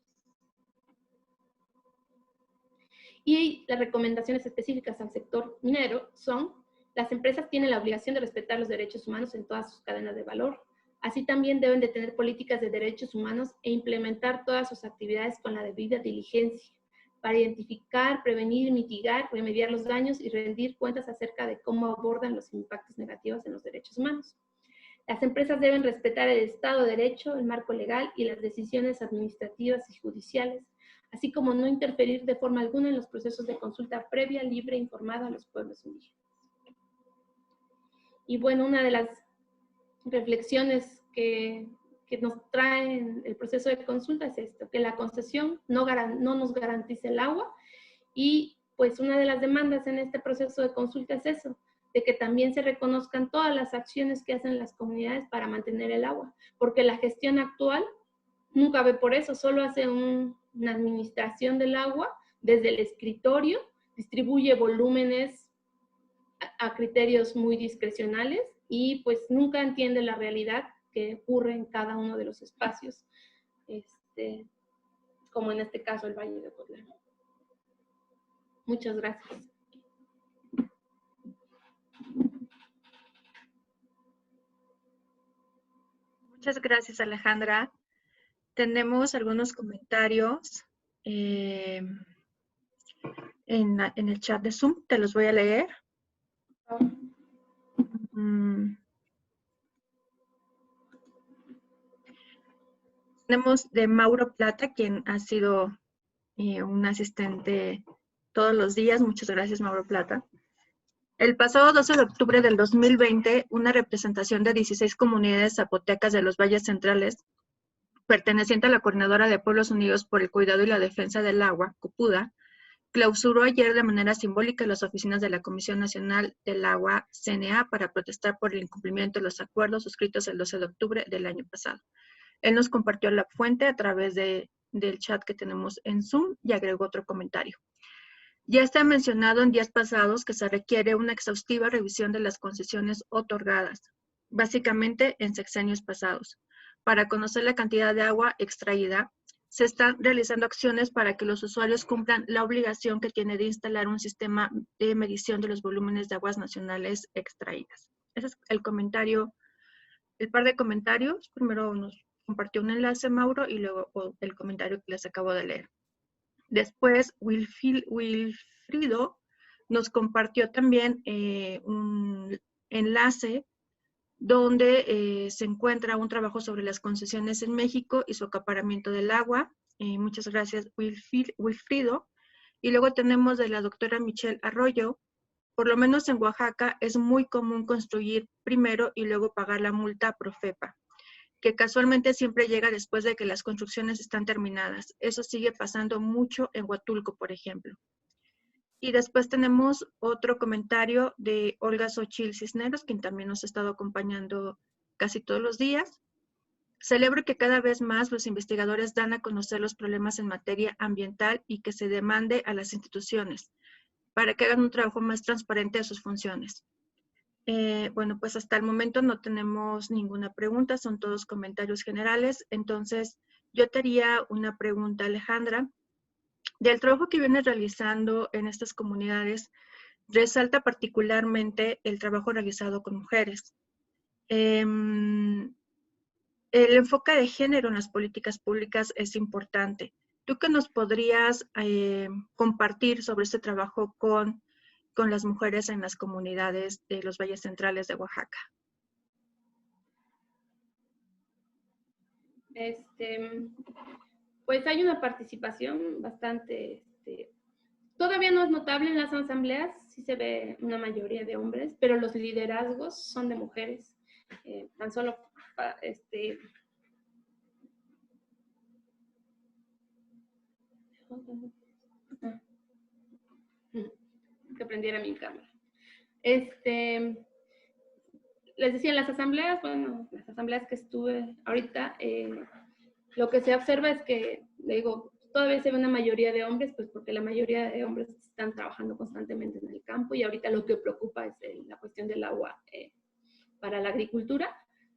Y las recomendaciones específicas al sector minero son: las empresas tienen la obligación de respetar los derechos humanos en todas sus cadenas de valor. Así también deben de tener políticas de derechos humanos e implementar todas sus actividades con la debida diligencia para identificar, prevenir, mitigar, remediar los daños y rendir cuentas acerca de cómo abordan los impactos negativos en los derechos humanos. Las empresas deben respetar el Estado de Derecho, el marco legal y las decisiones administrativas y judiciales, así como no interferir de forma alguna en los procesos de consulta previa, libre e informada a los pueblos indígenas. Y bueno, una de las reflexiones que nos trae el proceso de consulta es esto, que la concesión no nos garantiza el agua, y pues una de las demandas en este proceso de consulta es eso, de que también se reconozcan todas las acciones que hacen las comunidades para mantener el agua, porque la gestión actual nunca ve por eso, solo hace una administración del agua desde el escritorio, distribuye volúmenes a criterios muy discrecionales y pues nunca entiende la realidad que ocurre en cada uno de los espacios, como en este caso el Valle de Ocotlán. Muchas gracias. Muchas gracias, Alejandra. Tenemos algunos comentarios en el chat de Zoom. Te los voy a leer. Tenemos de Mauro Plata, quien ha sido un asistente todos los días. Muchas gracias, Mauro Plata. El pasado 12 de octubre del 2020, una representación de 16 comunidades zapotecas de los valles centrales, perteneciente a la Coordinadora de Pueblos Unidos por el Cuidado y la Defensa del Agua, CUPUDA, clausuró ayer de manera simbólica las oficinas de la Comisión Nacional del Agua, CNA, para protestar por el incumplimiento de los acuerdos suscritos el 12 de octubre del año pasado. Él nos compartió la fuente a través del chat que tenemos en Zoom y agregó otro comentario. Ya está mencionado en días pasados que se requiere una exhaustiva revisión de las concesiones otorgadas, básicamente en sexenios pasados. Para conocer la cantidad de agua extraída, se están realizando acciones para que los usuarios cumplan la obligación que tiene de instalar un sistema de medición de los volúmenes de aguas nacionales extraídas. Ese es el comentario, el par de comentarios. Primero nos compartió un enlace, Mauro, y luego el comentario que les acabo de leer. Después, Wilfrido nos compartió también un enlace donde se encuentra un trabajo sobre las concesiones en México y su acaparamiento del agua. Muchas gracias, Wilfrido. Y luego tenemos de la doctora Michelle Arroyo. Por lo menos en Oaxaca es muy común construir primero y luego pagar la multa a Profepa, que casualmente siempre llega después de que las construcciones están terminadas. Eso sigue pasando mucho en Huatulco, por ejemplo. Y después tenemos otro comentario de Olga Xochitl Cisneros, quien también nos ha estado acompañando casi todos los días. Celebro que cada vez más los investigadores dan a conocer los problemas en materia ambiental y que se demande a las instituciones para que hagan un trabajo más transparente de sus funciones. Bueno, pues hasta el momento no tenemos ninguna pregunta, son todos comentarios generales. Entonces, yo te haría una pregunta, Alejandra. Del trabajo que vienes realizando en estas comunidades, resalta particularmente el trabajo realizado con mujeres. El enfoque de género en las políticas públicas es importante. ¿Tú qué nos podrías compartir sobre este trabajo con las mujeres en las comunidades de los valles centrales de Oaxaca? Pues hay una participación bastante, todavía no es notable en las asambleas, sí se ve una mayoría de hombres, pero los liderazgos son de mujeres. Tan solo que prendiera mi cámara. Les decía, en las asambleas, bueno, las asambleas que estuve ahorita, lo que se observa es que, le digo, todavía se ve una mayoría de hombres, pues porque la mayoría de hombres están trabajando constantemente en el campo y ahorita lo que preocupa es la cuestión del agua para la agricultura.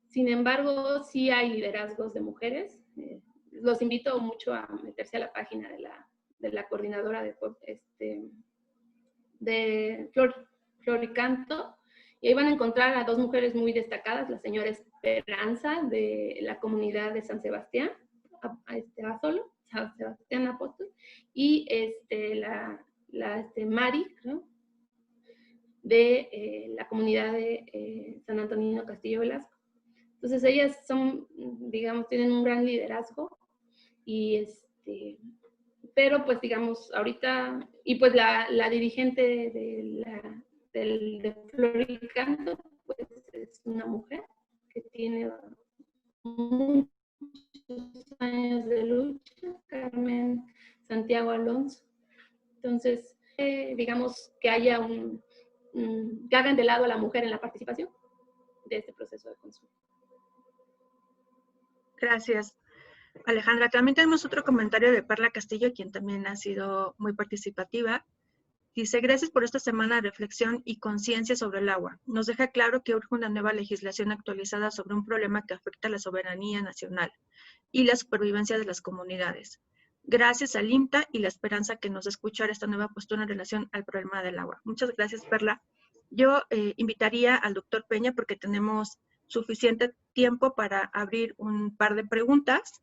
Sin embargo, sí hay liderazgos de mujeres. Los invito mucho a meterse a la página de la coordinadora de Floricanto, y ahí van a encontrar a dos mujeres muy destacadas, la señora Esperanza de la comunidad de San Sebastián, Azolo, San Sebastián Apóstol, y la Mari, ¿no?, de la comunidad de San Antonino Castillo Velasco. Entonces ellas son, digamos, tienen un gran liderazgo y pero pues digamos ahorita, y pues la dirigente de Floricanto pues es una mujer que tiene muchos años de lucha, Carmen Santiago Alonso. Entonces, digamos que haya que hagan de lado a la mujer en la participación de este proceso de consumo. Gracias, Alejandra. También tenemos otro comentario de Perla Castillo, quien también ha sido muy participativa. Dice, gracias por esta semana de reflexión y conciencia sobre el agua. Nos deja claro que urge una nueva legislación actualizada sobre un problema que afecta a la soberanía nacional y la supervivencia de las comunidades. Gracias al INTA y la esperanza que nos da escuchar esta nueva postura en relación al problema del agua. Muchas gracias, Perla. Yo invitaría al doctor Peña, porque tenemos suficiente tiempo para abrir un par de preguntas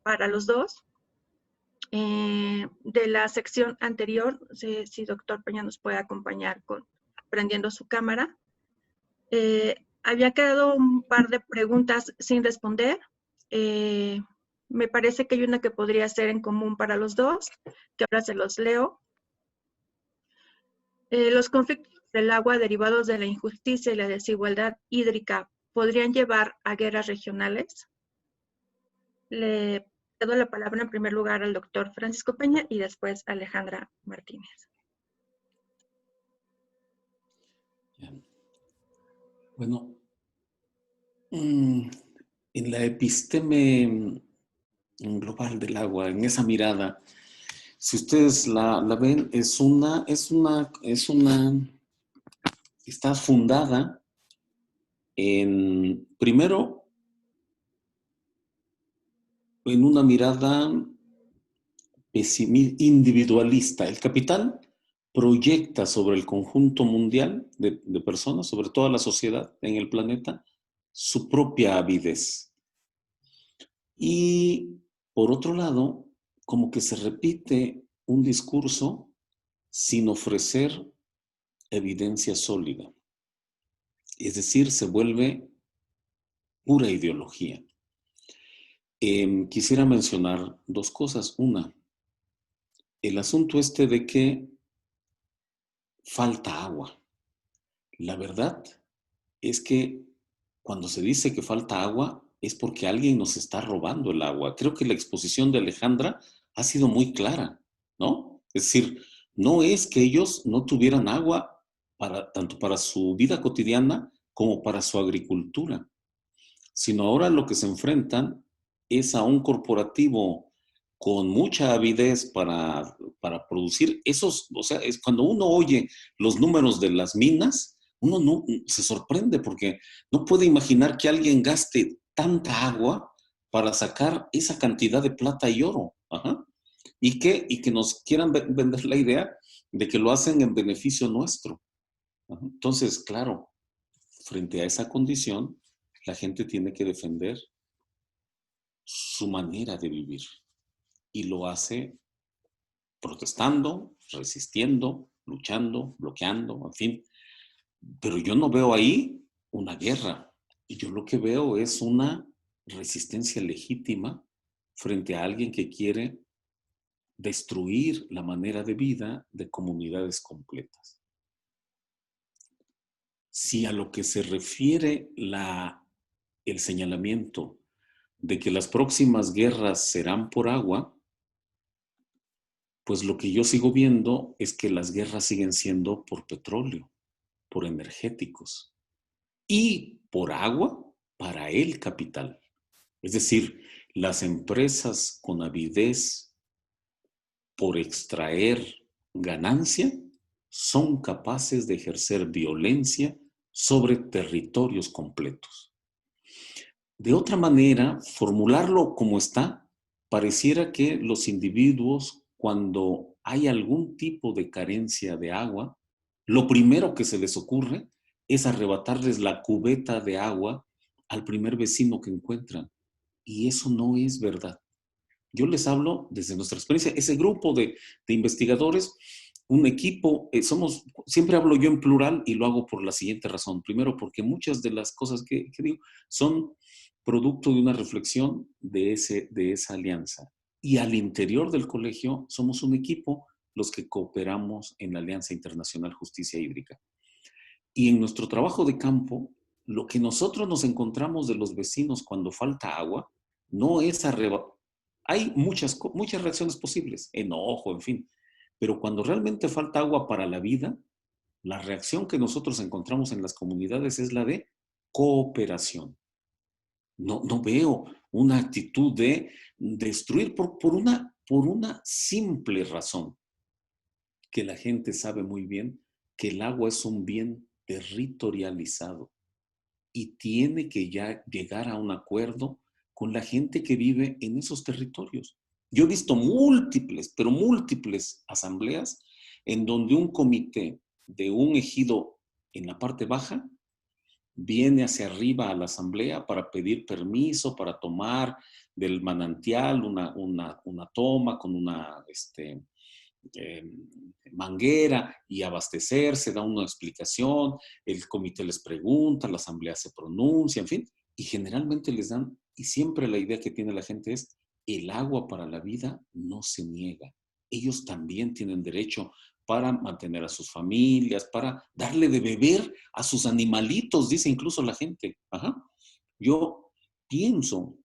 para los dos. De la sección anterior, si doctor Peña nos puede acompañar prendiendo su cámara. Había quedado un par de preguntas sin responder. Me parece que hay una que podría ser en común para los dos, que ahora se los leo. Los conflictos del agua derivados de la injusticia y la desigualdad hídrica podrían llevar a guerras regionales. Le doy la palabra en primer lugar al doctor Francisco Peña y después a Alejandra Martínez. Bueno, en la episteme global del agua, en esa mirada, si ustedes la ven, está fundada primero, en una mirada individualista. El capital proyecta sobre el conjunto mundial de personas, sobre toda la sociedad en el planeta, su propia avidez. Y por otro lado, como que se repite un discurso sin ofrecer evidencia sólida. Es decir, se vuelve pura ideología. Quisiera mencionar dos cosas. Una, el asunto de que falta agua. La verdad es que cuando se dice que falta agua es porque alguien nos está robando el agua. Creo que la exposición de Alejandra ha sido muy clara, ¿no? Es decir, no es que ellos no tuvieran agua tanto para su vida cotidiana como para su agricultura, sino ahora lo que se enfrentan es a un corporativo con mucha avidez para producir esos, o sea, es cuando uno oye los números de las minas, uno no, se sorprende porque no puede imaginar que alguien gaste tanta agua para sacar esa cantidad de plata y oro. Ajá. Y que nos quieran vender la idea de que lo hacen en beneficio nuestro. Ajá. Entonces, claro, frente a esa condición, la gente tiene que defender su manera de vivir. Y lo hace protestando, resistiendo, luchando, bloqueando, en fin. Pero yo no veo ahí una guerra. Yo lo que veo es una resistencia legítima frente a alguien que quiere destruir la manera de vida de comunidades completas. Si a lo que se refiere el señalamiento de que las próximas guerras serán por agua, pues lo que yo sigo viendo es que las guerras siguen siendo por petróleo, por energéticos y por agua para el capital. Es decir, las empresas con avidez por extraer ganancia son capaces de ejercer violencia sobre territorios completos. De otra manera, formularlo como está, pareciera que los individuos, cuando hay algún tipo de carencia de agua, lo primero que se les ocurre es arrebatarles la cubeta de agua al primer vecino que encuentran. Y eso no es verdad. Yo les hablo desde nuestra experiencia. Ese grupo de investigadores, un equipo, siempre hablo yo en plural y lo hago por la siguiente razón. Primero, porque muchas de las cosas que digo son producto de una reflexión de esa alianza. Y al interior del colegio somos un equipo los que cooperamos en la Alianza Internacional Justicia Hídrica. Y en nuestro trabajo de campo, lo que nosotros nos encontramos de los vecinos cuando falta agua, no es hay muchas reacciones posibles, enojo, en fin. Pero cuando realmente falta agua para la vida, la reacción que nosotros encontramos en las comunidades es la de cooperación. No veo una actitud de destruir por una simple razón, que la gente sabe muy bien que el agua es un bien territorializado y tiene que ya llegar a un acuerdo con la gente que vive en esos territorios. Yo he visto múltiples asambleas en donde un comité de un ejido en la parte baja viene hacia arriba a la asamblea para pedir permiso para tomar del manantial una toma con una manguera y abastecerse, da una explicación, el comité les pregunta, la asamblea se pronuncia, en fin, y generalmente les dan, y siempre la idea que tiene la gente es, el agua para la vida no se niega. Ellos también tienen derecho para mantener a sus familias, para darle de beber a sus animalitos, dice incluso la gente. Ajá. Yo pienso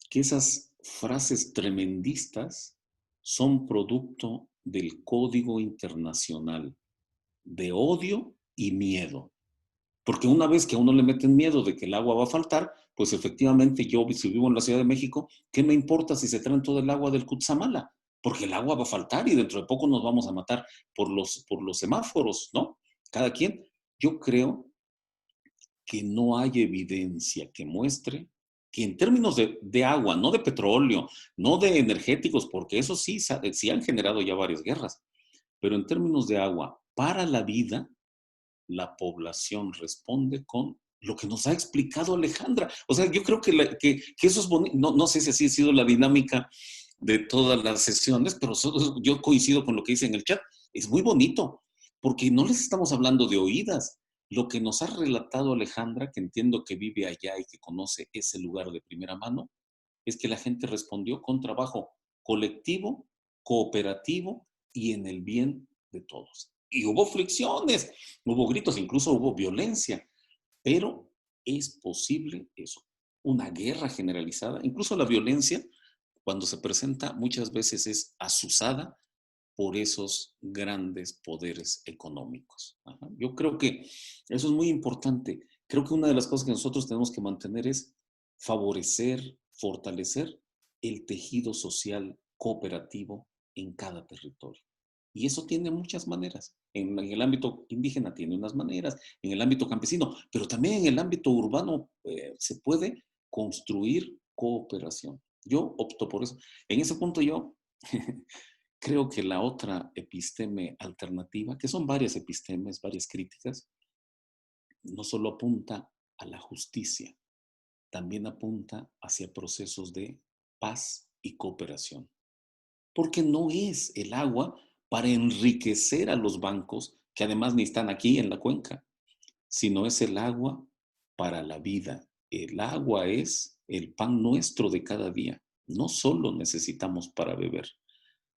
que esas frases tremendistas son producto del Código Internacional de odio y miedo. Porque una vez que a uno le meten miedo de que el agua va a faltar, pues efectivamente yo, si vivo en la Ciudad de México, ¿qué me importa si se traen todo el agua del Cutzamala? Porque el agua va a faltar y dentro de poco nos vamos a matar por los semáforos, ¿no? Cada quien. Yo creo que no hay evidencia que muestre que en términos de agua, no de petróleo, no de energéticos, porque eso sí han generado ya varias guerras, pero en términos de agua para la vida, la población responde con lo que nos ha explicado Alejandra. O sea, yo creo que eso es bonito. No sé si así ha sido la dinámica de todas las sesiones, pero yo coincido con lo que dice en el chat. Es muy bonito, porque no les estamos hablando de oídas. Lo que nos ha relatado Alejandra, que entiendo que vive allá y que conoce ese lugar de primera mano, es que la gente respondió con trabajo colectivo, cooperativo y en el bien de todos. Y hubo fricciones, hubo gritos, incluso hubo violencia, pero es posible eso. Una guerra generalizada, incluso la violencia, cuando se presenta, muchas veces es azuzada por esos grandes poderes económicos. Ajá. Yo creo que eso es muy importante. Creo que una de las cosas que nosotros tenemos que mantener es favorecer, fortalecer el tejido social cooperativo en cada territorio. Y eso tiene muchas maneras. En el ámbito indígena tiene unas maneras, en el ámbito campesino, pero también en el ámbito urbano se puede construir cooperación. Yo opto por eso. En ese punto yo creo que la otra episteme alternativa, que son varias epistemes, varias críticas, no solo apunta a la justicia, también apunta hacia procesos de paz y cooperación. Porque no es el agua para enriquecer a los bancos, que además ni están aquí en la cuenca, sino es el agua para la vida. El agua es el pan nuestro de cada día. No solo necesitamos para beber.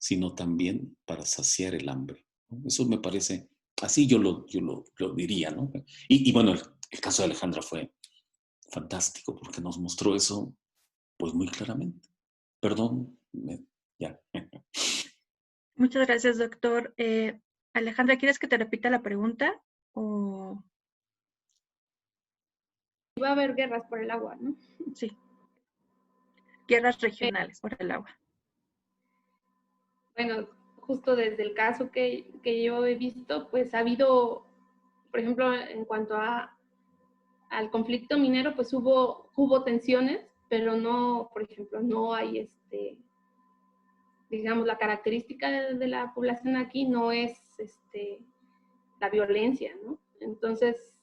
sino también para saciar el hambre, ¿no? Eso me parece, así yo lo diría, ¿no? Y bueno, el caso de Alejandra fue fantástico porque nos mostró eso pues muy claramente. Perdón, ya. Muchas gracias, doctor. Alejandra, ¿quieres que te repita la pregunta? O... Va a haber guerras por el agua, ¿no? Sí. Guerras regionales por el agua. Bueno, justo desde el caso que yo he visto, pues ha habido, por ejemplo, en cuanto al conflicto minero, pues hubo tensiones, pero no, por ejemplo, no hay digamos, la característica de la población aquí no es la violencia, ¿no? Entonces,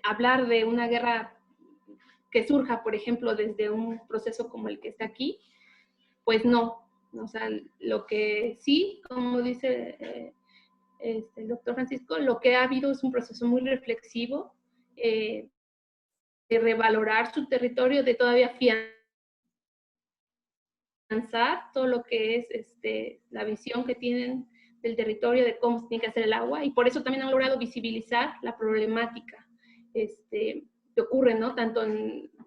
hablar de una guerra que surja, por ejemplo, desde un proceso como el que está aquí, pues no. O sea, lo que sí, como dice el doctor Francisco, lo que ha habido es un proceso muy reflexivo de revalorar su territorio, de todavía afianzar todo lo que es la visión que tienen del territorio, de cómo se tiene que hacer el agua, y por eso también han logrado visibilizar la problemática que ocurre, ¿no? Tanto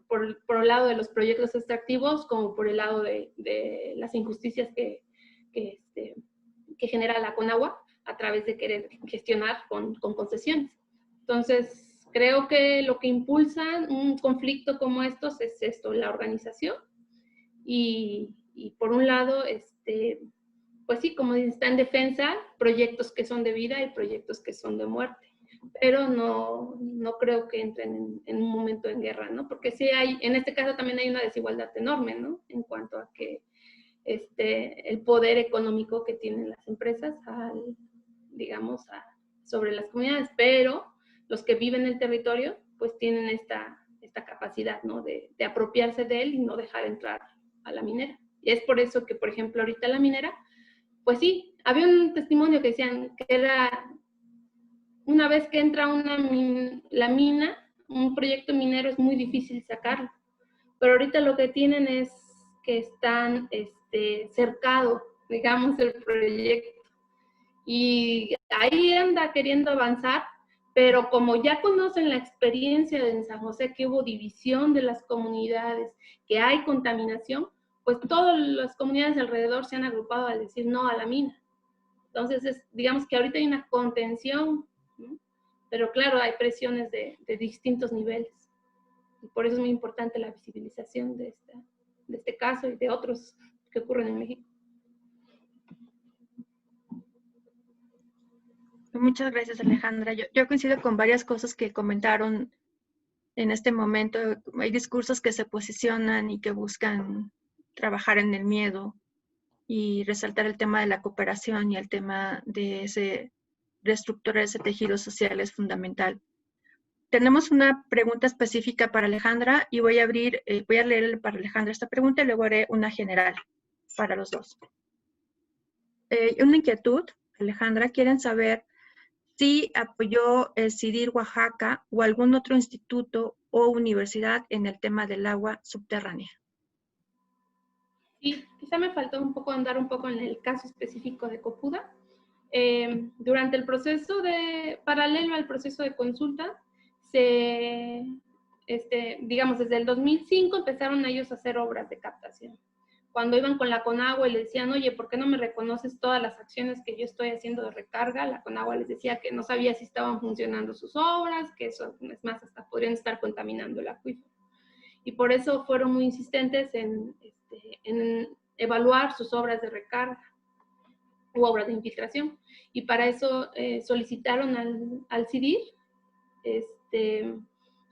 por el lado de los proyectos extractivos como por el lado de las injusticias que genera la Conagua a través de querer gestionar con concesiones. Entonces, creo que lo que impulsa un conflicto como estos es esto, la organización. Y por un lado, pues sí, como dice, está en defensa, proyectos que son de vida y proyectos que son de muerte. Pero no creo que entren en un momento en guerra, ¿no? Porque sí hay, en este caso también hay una desigualdad enorme, ¿no? En cuanto a que el poder económico que tienen las empresas digamos, sobre las comunidades, pero los que viven en el territorio pues tienen esta capacidad, ¿no? de apropiarse de él y no dejar entrar a la minera. Y es por eso que, por ejemplo, ahorita la minera, pues sí, había un testimonio que decían que era, una vez que entra la mina, un proyecto minero es muy difícil sacarlo, pero ahorita lo que tienen es que están cercado, digamos, el proyecto. Y ahí anda queriendo avanzar, pero como ya conocen la experiencia de San José, que hubo división de las comunidades, que hay contaminación, pues todas las comunidades alrededor se han agrupado a decir no a la mina. Entonces, digamos que ahorita hay una contención, ¿no? Pero claro, hay presiones de distintos niveles. Y por eso es muy importante la visibilización de este caso y de otros que ocurren en México. Muchas gracias, Alejandra. Yo coincido con varias cosas que comentaron en este momento. Hay discursos que se posicionan y que buscan trabajar en el miedo y resaltar el tema de la cooperación y el tema de reestructurar ese tejido social es fundamental. Tenemos una pregunta específica para Alejandra y voy a leer para Alejandra esta pregunta y luego haré una general para los dos. Una inquietud, Alejandra, quieren saber si apoyó el CIDIR Oaxaca o algún otro instituto o universidad en el tema del agua subterránea. Sí, quizá me faltó un poco andar un poco en el caso específico de Copuda. Durante el proceso paralelo al proceso de consulta, digamos, desde el 2005 empezaron ellos a hacer obras de captación. Cuando iban con la Conagua y le decían, oye, ¿por qué no me reconoces todas las acciones que yo estoy haciendo de recarga? La Conagua les decía que no sabía si estaban funcionando sus obras, que eso, es más, hasta podrían estar contaminando el acuífero. Y por eso fueron muy insistentes en evaluar sus obras de recarga u obras de infiltración. Y para eso solicitaron al CIDIR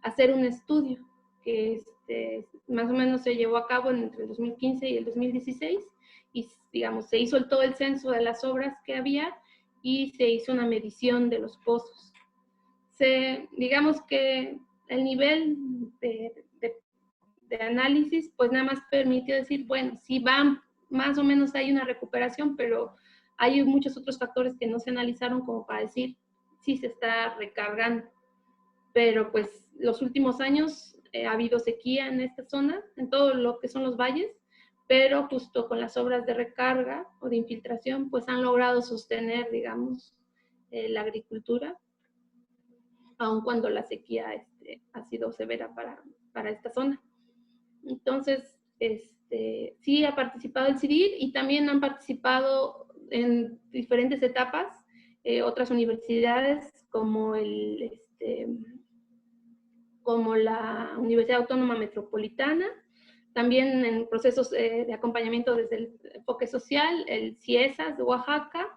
hacer un estudio que más o menos se llevó a cabo entre el 2015 y el 2016, y digamos, se hizo todo el censo de las obras que había y se hizo una medición de los pozos. Digamos que el nivel de análisis, pues nada más permitió decir, bueno, sí van, más o menos hay una recuperación, pero hay muchos otros factores que no se analizaron como para decir si se está recargando. Pero pues los últimos años ha habido sequía en esta zona, en todo lo que son los valles, pero justo con las obras de recarga o de infiltración, pues han logrado sostener, digamos, la agricultura, aun cuando la sequía ha sido severa para esta zona. Entonces, sí ha participado el CIDIR y también han participado en diferentes etapas otras universidades como como la Universidad Autónoma Metropolitana, también en procesos de acompañamiento desde el enfoque social, el CIESAS de Oaxaca,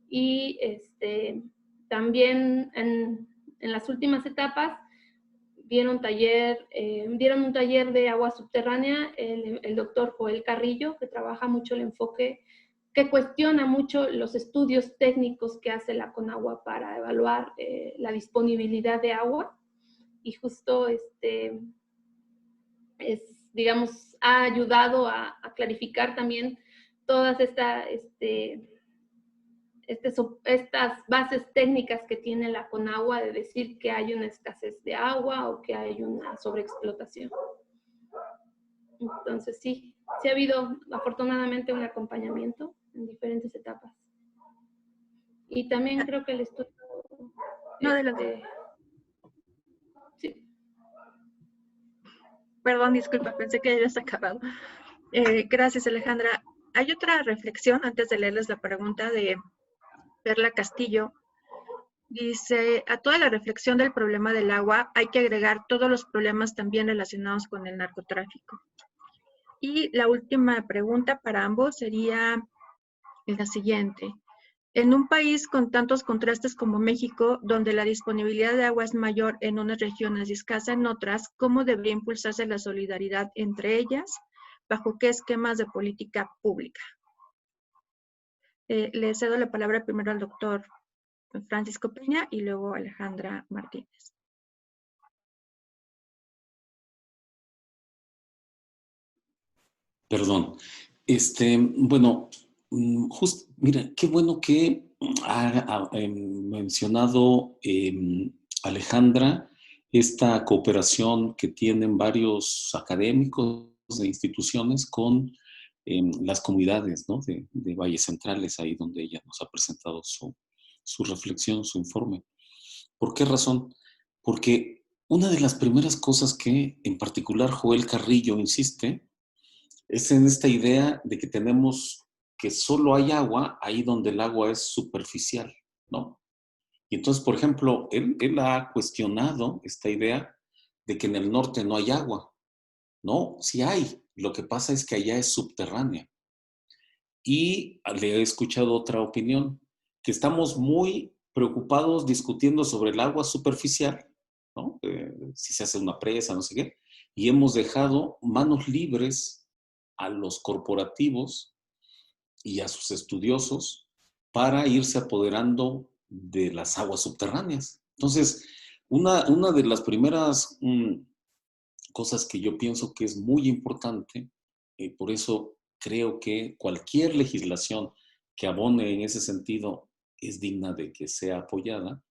y también en las últimas etapas dieron un taller de agua subterránea el doctor Joel Carrillo, que trabaja mucho el enfoque, que cuestiona mucho los estudios técnicos que hace la Conagua para evaluar la disponibilidad de agua, y justo digamos, ha ayudado a clarificar también todas estas bases técnicas que tiene la Conagua de decir que hay una escasez de agua o que hay una sobreexplotación. Entonces sí ha habido afortunadamente un acompañamiento en diferentes etapas. Y también creo que el estudio... No, adelante. Sí. Perdón, disculpa, pensé que ya habías acabado. Gracias, Alejandra. Hay otra reflexión antes de leerles la pregunta de Perla Castillo. Dice, a toda la reflexión del problema del agua hay que agregar todos los problemas también relacionados con el narcotráfico. Y la última pregunta para ambos sería la siguiente. En un país con tantos contrastes como México, donde la disponibilidad de agua es mayor en unas regiones y escasa en otras, ¿cómo debería impulsarse la solidaridad entre ellas? ¿Bajo qué esquemas de política pública? Le cedo la palabra primero al doctor Francisco Peña y luego a Alejandra Martínez. Perdón. Bueno, mira, qué bueno que ha mencionado Alejandra esta cooperación que tienen varios académicos de instituciones con las comunidades, ¿no? de Valles Centrales, ahí donde ella nos ha presentado su reflexión, su informe. ¿Por qué razón? Porque una de las primeras cosas que en particular Joel Carrillo insiste es en esta idea de que tenemos que solo hay agua ahí donde el agua es superficial, ¿no? Y entonces, por ejemplo, él ha cuestionado esta idea de que en el norte no hay agua. No, sí hay. Lo que pasa es que allá es subterránea. Y le he escuchado otra opinión, que estamos muy preocupados discutiendo sobre el agua superficial, ¿no? Si se hace una presa, no sé qué, y hemos dejado manos libres a los corporativos y a sus estudiosos para irse apoderando de las aguas subterráneas. Entonces, una de las primeras cosas que yo pienso que es muy importante, por eso creo que cualquier legislación que abone en ese sentido es digna de que sea apoyada,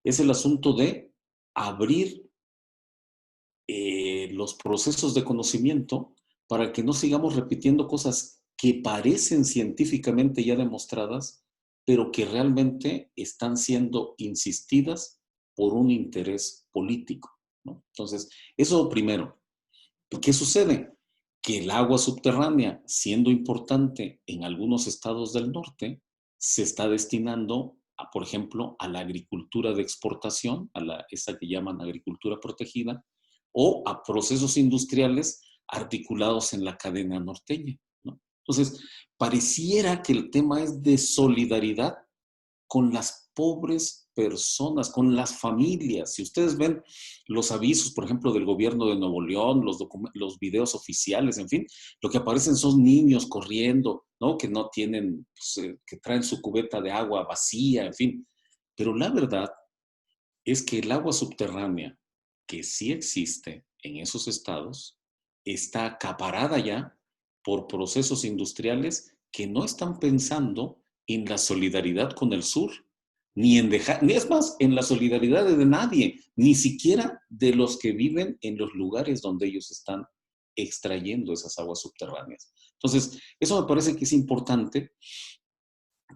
es el asunto de abrir los procesos de conocimiento para que no sigamos repitiendo cosas que parecen científicamente ya demostradas, pero que realmente están siendo insistidas por un interés político, ¿no? Entonces, eso primero. ¿Qué sucede? Que el agua subterránea, siendo importante en algunos estados del norte, se está destinando, por ejemplo, a la agricultura de exportación, esa que llaman agricultura protegida, o a procesos industriales articulados en la cadena norteña, ¿no? Entonces, pareciera que el tema es de solidaridad con las pobres personas, con las familias. Si ustedes ven los avisos, por ejemplo, del gobierno de Nuevo León, los videos oficiales, en fin, lo que aparecen son niños corriendo, ¿no? Que no tienen, pues, que traen su cubeta de agua vacía, en fin. Pero la verdad es que el agua subterránea, que sí existe en esos estados, está acaparada ya por procesos industriales que no están pensando en la solidaridad con el sur, ni es más, en la solidaridad de nadie, ni siquiera de los que viven en los lugares donde ellos están extrayendo esas aguas subterráneas. Entonces, eso me parece que es importante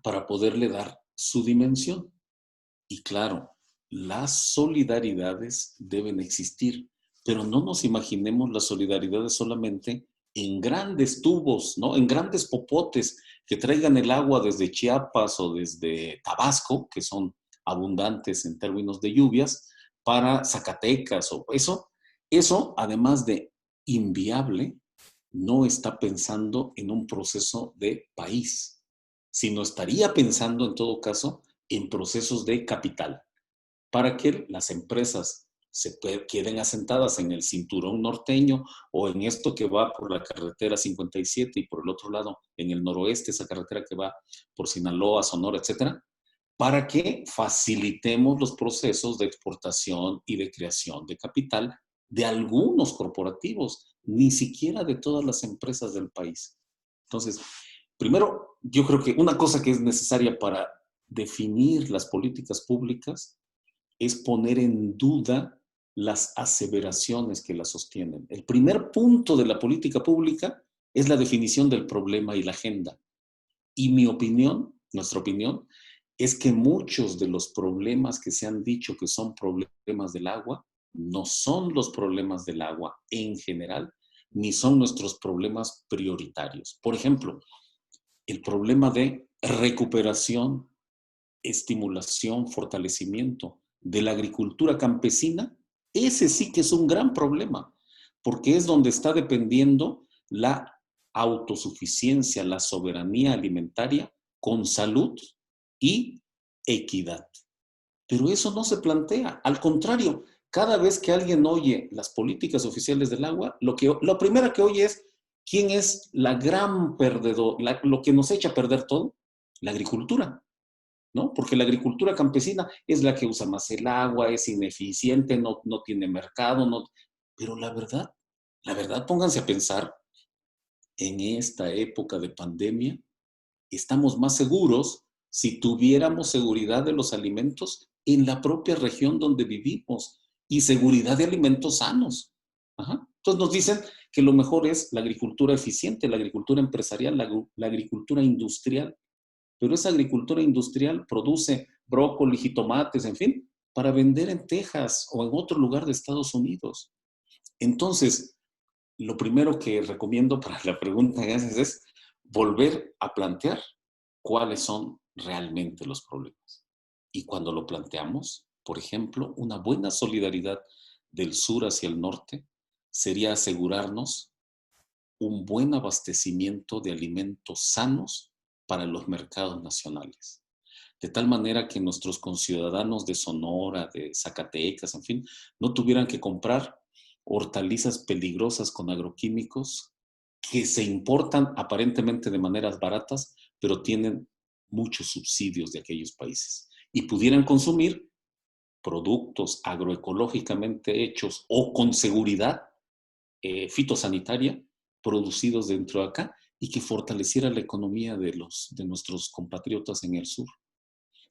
para poderle dar su dimensión. Y claro, las solidaridades deben existir, pero no nos imaginemos las solidaridades solamente en grandes tubos, ¿no? En grandes popotes que traigan el agua desde Chiapas o desde Tabasco, que son abundantes en términos de lluvias, para Zacatecas o eso, además de inviable, no está pensando en un proceso de país, sino estaría pensando en todo caso en procesos de capital, para que las empresas queden asentadas en el cinturón norteño o en esto que va por la carretera 57 y por el otro lado, en el noroeste, esa carretera que va por Sinaloa, Sonora, etcétera, para que facilitemos los procesos de exportación y de creación de capital de algunos corporativos, ni siquiera de todas las empresas del país. Entonces, primero, yo creo que una cosa que es necesaria para definir las políticas públicas es poner en duda las aseveraciones que las sostienen. El primer punto de la política pública es la definición del problema y la agenda. Y mi opinión, nuestra opinión, es que muchos de los problemas que se han dicho que son problemas del agua, no son los problemas del agua en general, ni son nuestros problemas prioritarios. Por ejemplo, el problema de recuperación, estimulación, fortalecimiento de la agricultura campesina, ese sí que es un gran problema, porque es donde está dependiendo la autosuficiencia, la soberanía alimentaria con salud y equidad. Pero eso no se plantea. Al contrario, cada vez que alguien oye las políticas oficiales del agua, lo primero que oye es quién es la gran perdedor, lo que nos echa a perder todo, la agricultura, ¿no? Porque la agricultura campesina es la que usa más el agua, es ineficiente, no tiene mercado, pero la verdad, pónganse a pensar, en esta época de pandemia, estamos más seguros si tuviéramos seguridad de los alimentos en la propia región donde vivimos y seguridad de alimentos sanos. Ajá. Entonces nos dicen que lo mejor es la agricultura eficiente, la agricultura empresarial, la agricultura industrial. Pero esa agricultura industrial produce brócoli, jitomates, en fin, para vender en Texas o en otro lugar de Estados Unidos. Entonces, lo primero que recomiendo para la pregunta que haces es volver a plantear cuáles son realmente los problemas. Y cuando lo planteamos, por ejemplo, una buena solidaridad del sur hacia el norte sería asegurarnos un buen abastecimiento de alimentos sanos para los mercados nacionales. De tal manera que nuestros conciudadanos de Sonora, de Zacatecas, en fin, no tuvieran que comprar hortalizas peligrosas con agroquímicos que se importan aparentemente de maneras baratas, pero tienen muchos subsidios de aquellos países. Y pudieran consumir productos agroecológicamente hechos o con seguridad fitosanitaria producidos dentro de acá y que fortaleciera la economía de nuestros compatriotas en el sur.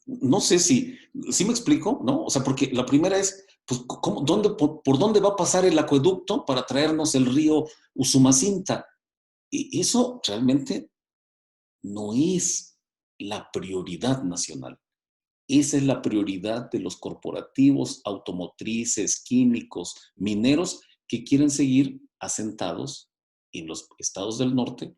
No sé si me explico, ¿no? O sea, porque la primera es, pues, ¿por dónde va a pasar el acueducto para traernos el río Usumacinta? Y eso realmente no es la prioridad nacional. Esa es la prioridad de los corporativos automotrices, químicos, mineros que quieren seguir asentados en los estados del norte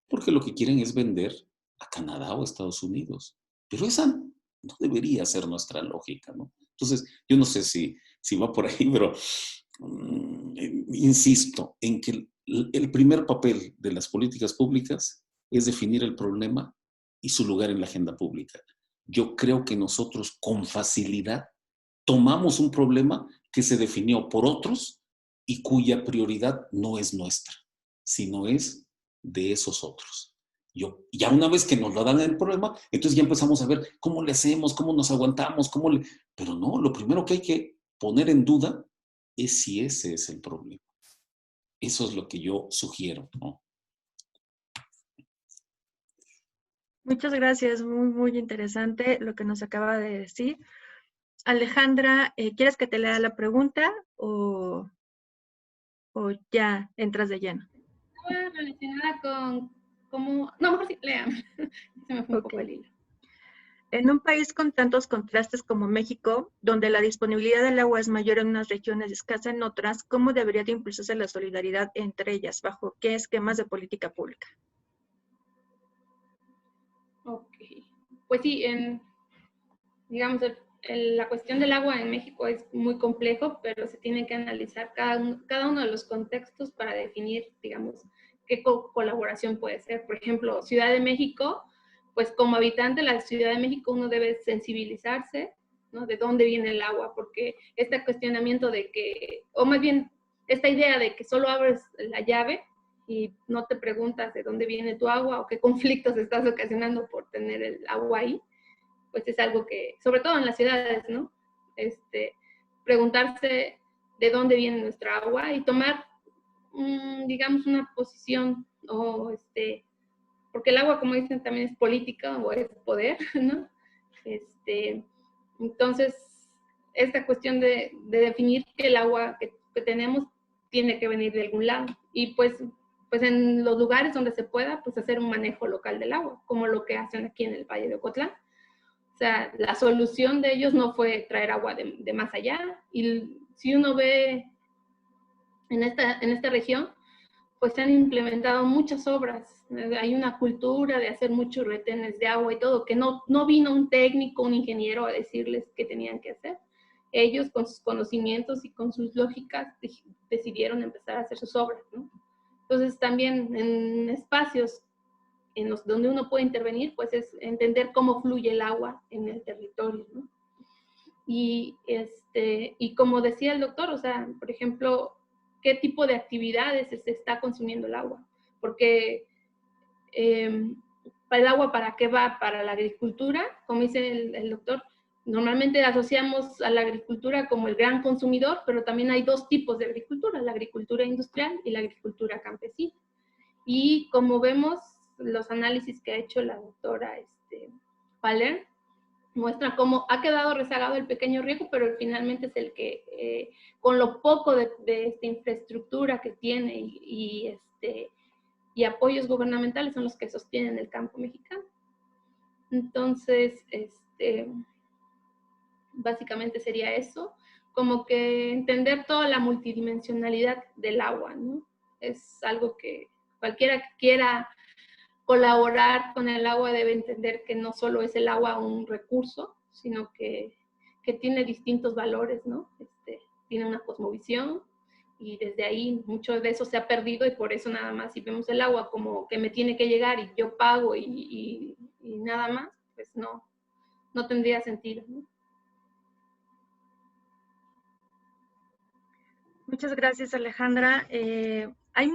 porque lo que quieren es vender a Canadá o Estados Unidos. Pero esa no debería ser nuestra lógica, ¿no? Entonces, yo no sé si va por ahí, pero insisto en que el primer papel de las políticas públicas es definir el problema y su lugar en la agenda pública. Yo creo que nosotros con facilidad tomamos un problema que se definió por otros y cuya prioridad no es nuestra, sino es de esos otros. Ya una vez que nos lo dan el problema, entonces ya empezamos a ver cómo le hacemos, cómo nos aguantamos, pero no, lo primero que hay que poner en duda es si ese es el problema. Eso es lo que yo sugiero, ¿no? Muchas gracias, muy, muy interesante lo que nos acaba de decir. Alejandra, ¿quieres que te lea la pregunta o ya entras de lleno? Relacionada con ¿cómo? No, mejor sí, lean. Se me fue un poco el hilo. En un país con tantos contrastes como México, donde la disponibilidad del agua es mayor en unas regiones y escasa en otras, ¿cómo debería de impulsarse la solidaridad entre ellas? ¿Bajo qué esquemas de política pública? Ok. Pues sí, digamos, la cuestión del agua en México es muy complejo, pero se tiene que analizar cada uno de los contextos para definir, digamos, qué colaboración puede ser. Por ejemplo, Ciudad de México, pues como habitante de la Ciudad de México uno debe sensibilizarse, ¿no? De dónde viene el agua, porque este cuestionamiento de que, o más bien esta idea de que solo abres la llave y no te preguntas de dónde viene tu agua o qué conflictos estás ocasionando por tener el agua ahí, pues es algo que, sobre todo en las ciudades, ¿no? Preguntarse de dónde viene nuestra agua y tomar, digamos, una posición, o porque el agua, como dicen, también es política o es poder, ¿no? Entonces, esta cuestión de definir que el agua que tenemos tiene que venir de algún lado. Y pues en los lugares donde se pueda, pues hacer un manejo local del agua, como lo que hacen aquí en el Valle de Ocotlán. O sea, la solución de ellos no fue traer agua de más allá. Y si uno ve en esta región, pues se han implementado muchas obras. Hay una cultura de hacer muchos retenes de agua y todo, que no vino un técnico, un ingeniero a decirles qué tenían que hacer. Ellos con sus conocimientos y con sus lógicas decidieron empezar a hacer sus obras, ¿no? Entonces también en espacios donde uno puede intervenir, pues es entender cómo fluye el agua en el territorio, ¿no? Y como decía el doctor, o sea, por ejemplo, qué tipo de actividades se está consumiendo el agua, porque el agua, ¿para qué va? Para la agricultura, como dice el doctor. Normalmente asociamos a la agricultura como el gran consumidor, pero también hay dos tipos de agricultura, la agricultura industrial y la agricultura campesina. Y como vemos, los análisis que ha hecho la doctora Paler muestra cómo ha quedado rezagado el pequeño riego, pero finalmente es el que, con lo poco de esta infraestructura que tiene y apoyos gubernamentales, son los que sostienen el campo mexicano. Entonces, básicamente sería eso, como que entender toda la multidimensionalidad del agua, ¿no? Es algo que cualquiera que quiera colaborar con el agua debe entender que no solo es el agua un recurso, sino que tiene distintos valores, ¿no? Tiene una cosmovisión, y desde ahí mucho de eso se ha perdido, y por eso nada más si vemos el agua como que me tiene que llegar y yo pago y nada más, pues no tendría sentido, ¿no? Muchas gracias, Alejandra. Hay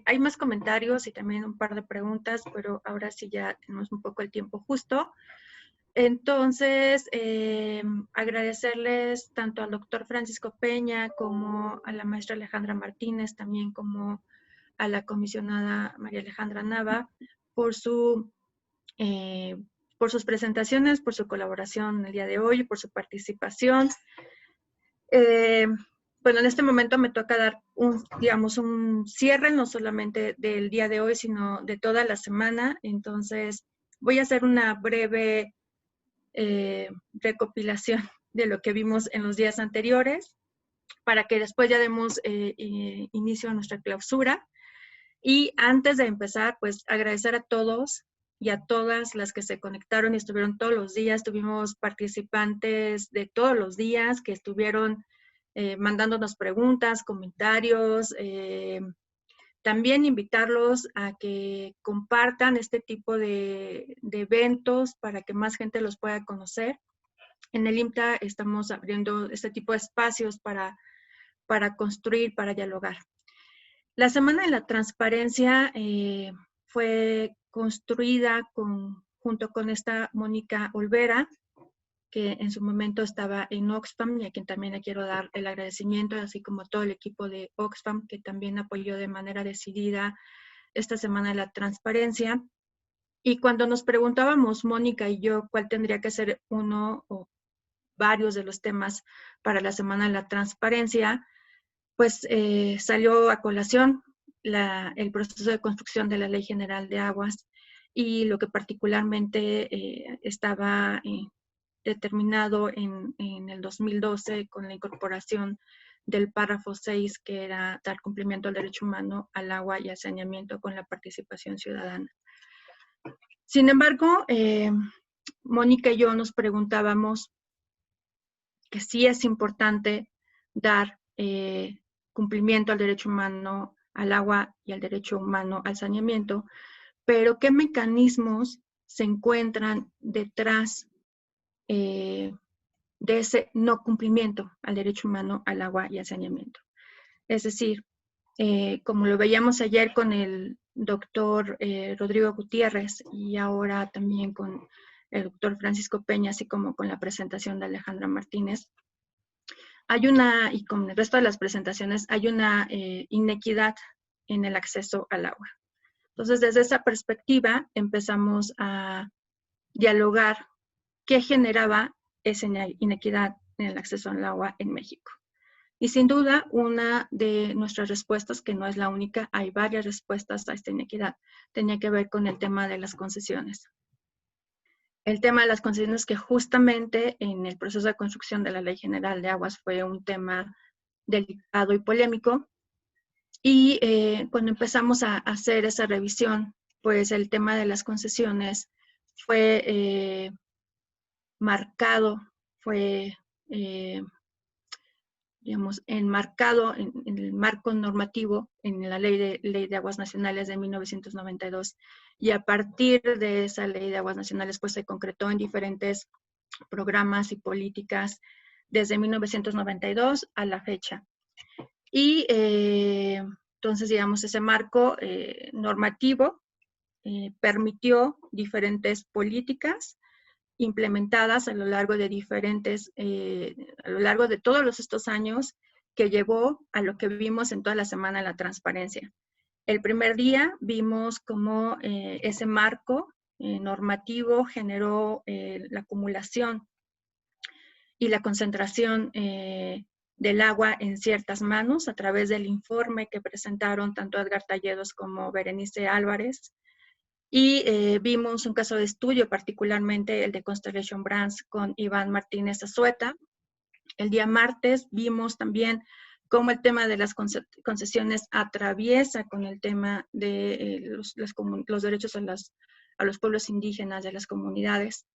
hay más comentarios y también un par de preguntas, pero ahora sí ya tenemos un poco el tiempo justo. Entonces, agradecerles tanto al doctor Francisco Peña como a la maestra Alejandra Martínez, también como a la comisionada María Alejandra Nava por sus presentaciones, por su colaboración el día de hoy, por su participación. Bueno, en este momento me toca dar un cierre, no solamente del día de hoy, sino de toda la semana. Entonces, voy a hacer una breve recopilación de lo que vimos en los días anteriores, para que después ya demos inicio a nuestra clausura. Y antes de empezar, pues agradecer a todos y a todas las que se conectaron y estuvieron todos los días. Tuvimos participantes de todos los días que estuvieron mandándonos preguntas, comentarios. También invitarlos a que compartan este tipo de eventos para que más gente los pueda conocer. En el IMTA estamos abriendo este tipo de espacios para construir, para dialogar. La Semana de la Transparencia fue construida junto con esta Mónica Olvera, que en su momento estaba en Oxfam, y a quien también le quiero dar el agradecimiento, así como todo el equipo de Oxfam, que también apoyó de manera decidida esta Semana de la Transparencia. Y cuando nos preguntábamos, Mónica y yo, cuál tendría que ser uno o varios de los temas para la Semana de la Transparencia, pues salió a colación el proceso de construcción de la Ley General de Aguas y lo que particularmente estaba determinado en el 2012 con la incorporación del párrafo 6, que era dar cumplimiento al derecho humano al agua y al saneamiento con la participación ciudadana. Sin embargo, Mónica y yo nos preguntábamos que sí es importante dar cumplimiento al derecho humano al agua y al derecho humano al saneamiento, pero ¿qué mecanismos se encuentran detrás de ese no cumplimiento al derecho humano al agua y al saneamiento? Es decir, como lo veíamos ayer con el doctor Rodrigo Gutiérrez y ahora también con el doctor Francisco Peña, así como con la presentación de Alejandra Martínez, y con el resto de las presentaciones, hay una inequidad en el acceso al agua. Entonces, desde esa perspectiva, empezamos a dialogar qué generaba esa inequidad en el acceso al agua en México. Y sin duda, una de nuestras respuestas, que no es la única, hay varias respuestas a esta inequidad, tenía que ver con el tema de las concesiones. El tema de las concesiones, que justamente en el proceso de construcción de la Ley General de Aguas fue un tema delicado y polémico. Y cuando empezamos a hacer esa revisión, pues el tema de las concesiones fue marcado, fue, digamos, enmarcado en el marco normativo, en la Ley de Aguas Nacionales de 1992. Y a partir de esa Ley de Aguas Nacionales, pues se concretó en diferentes programas y políticas desde 1992 a la fecha. Y entonces, digamos, ese marco normativo permitió diferentes políticas implementadas a lo largo de a lo largo de todos estos años, que llevó a lo que vimos en toda la semana de la transparencia. El primer día vimos cómo ese marco normativo generó la acumulación y la concentración del agua en ciertas manos a través del informe que presentaron tanto Edgar Talledos como Berenice Álvarez. Y vimos un caso de estudio, particularmente el de Constellation Brands con Iván Martínez Azueta. El día martes vimos también cómo el tema de las concesiones atraviesa con el tema de los derechos a los pueblos indígenas de las comunidades.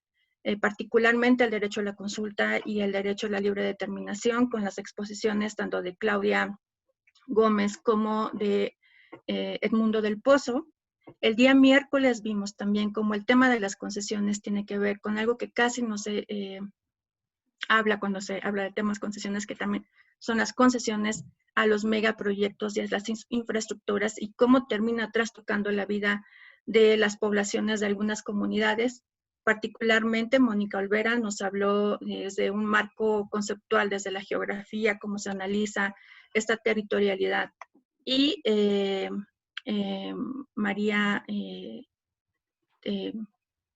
Particularmente el derecho a la consulta y el derecho a la libre determinación, con las exposiciones tanto de Claudia Gómez como de Edmundo del Pozo. El día miércoles vimos también cómo el tema de las concesiones tiene que ver con algo que casi no se habla cuando se habla de temas concesiones, que también son las concesiones a los megaproyectos y a las infraestructuras, y cómo termina trastocando la vida de las poblaciones de algunas comunidades. Particularmente, Mónica Olvera nos habló desde un marco conceptual, desde la geografía, cómo se analiza esta territorialidad. Y María,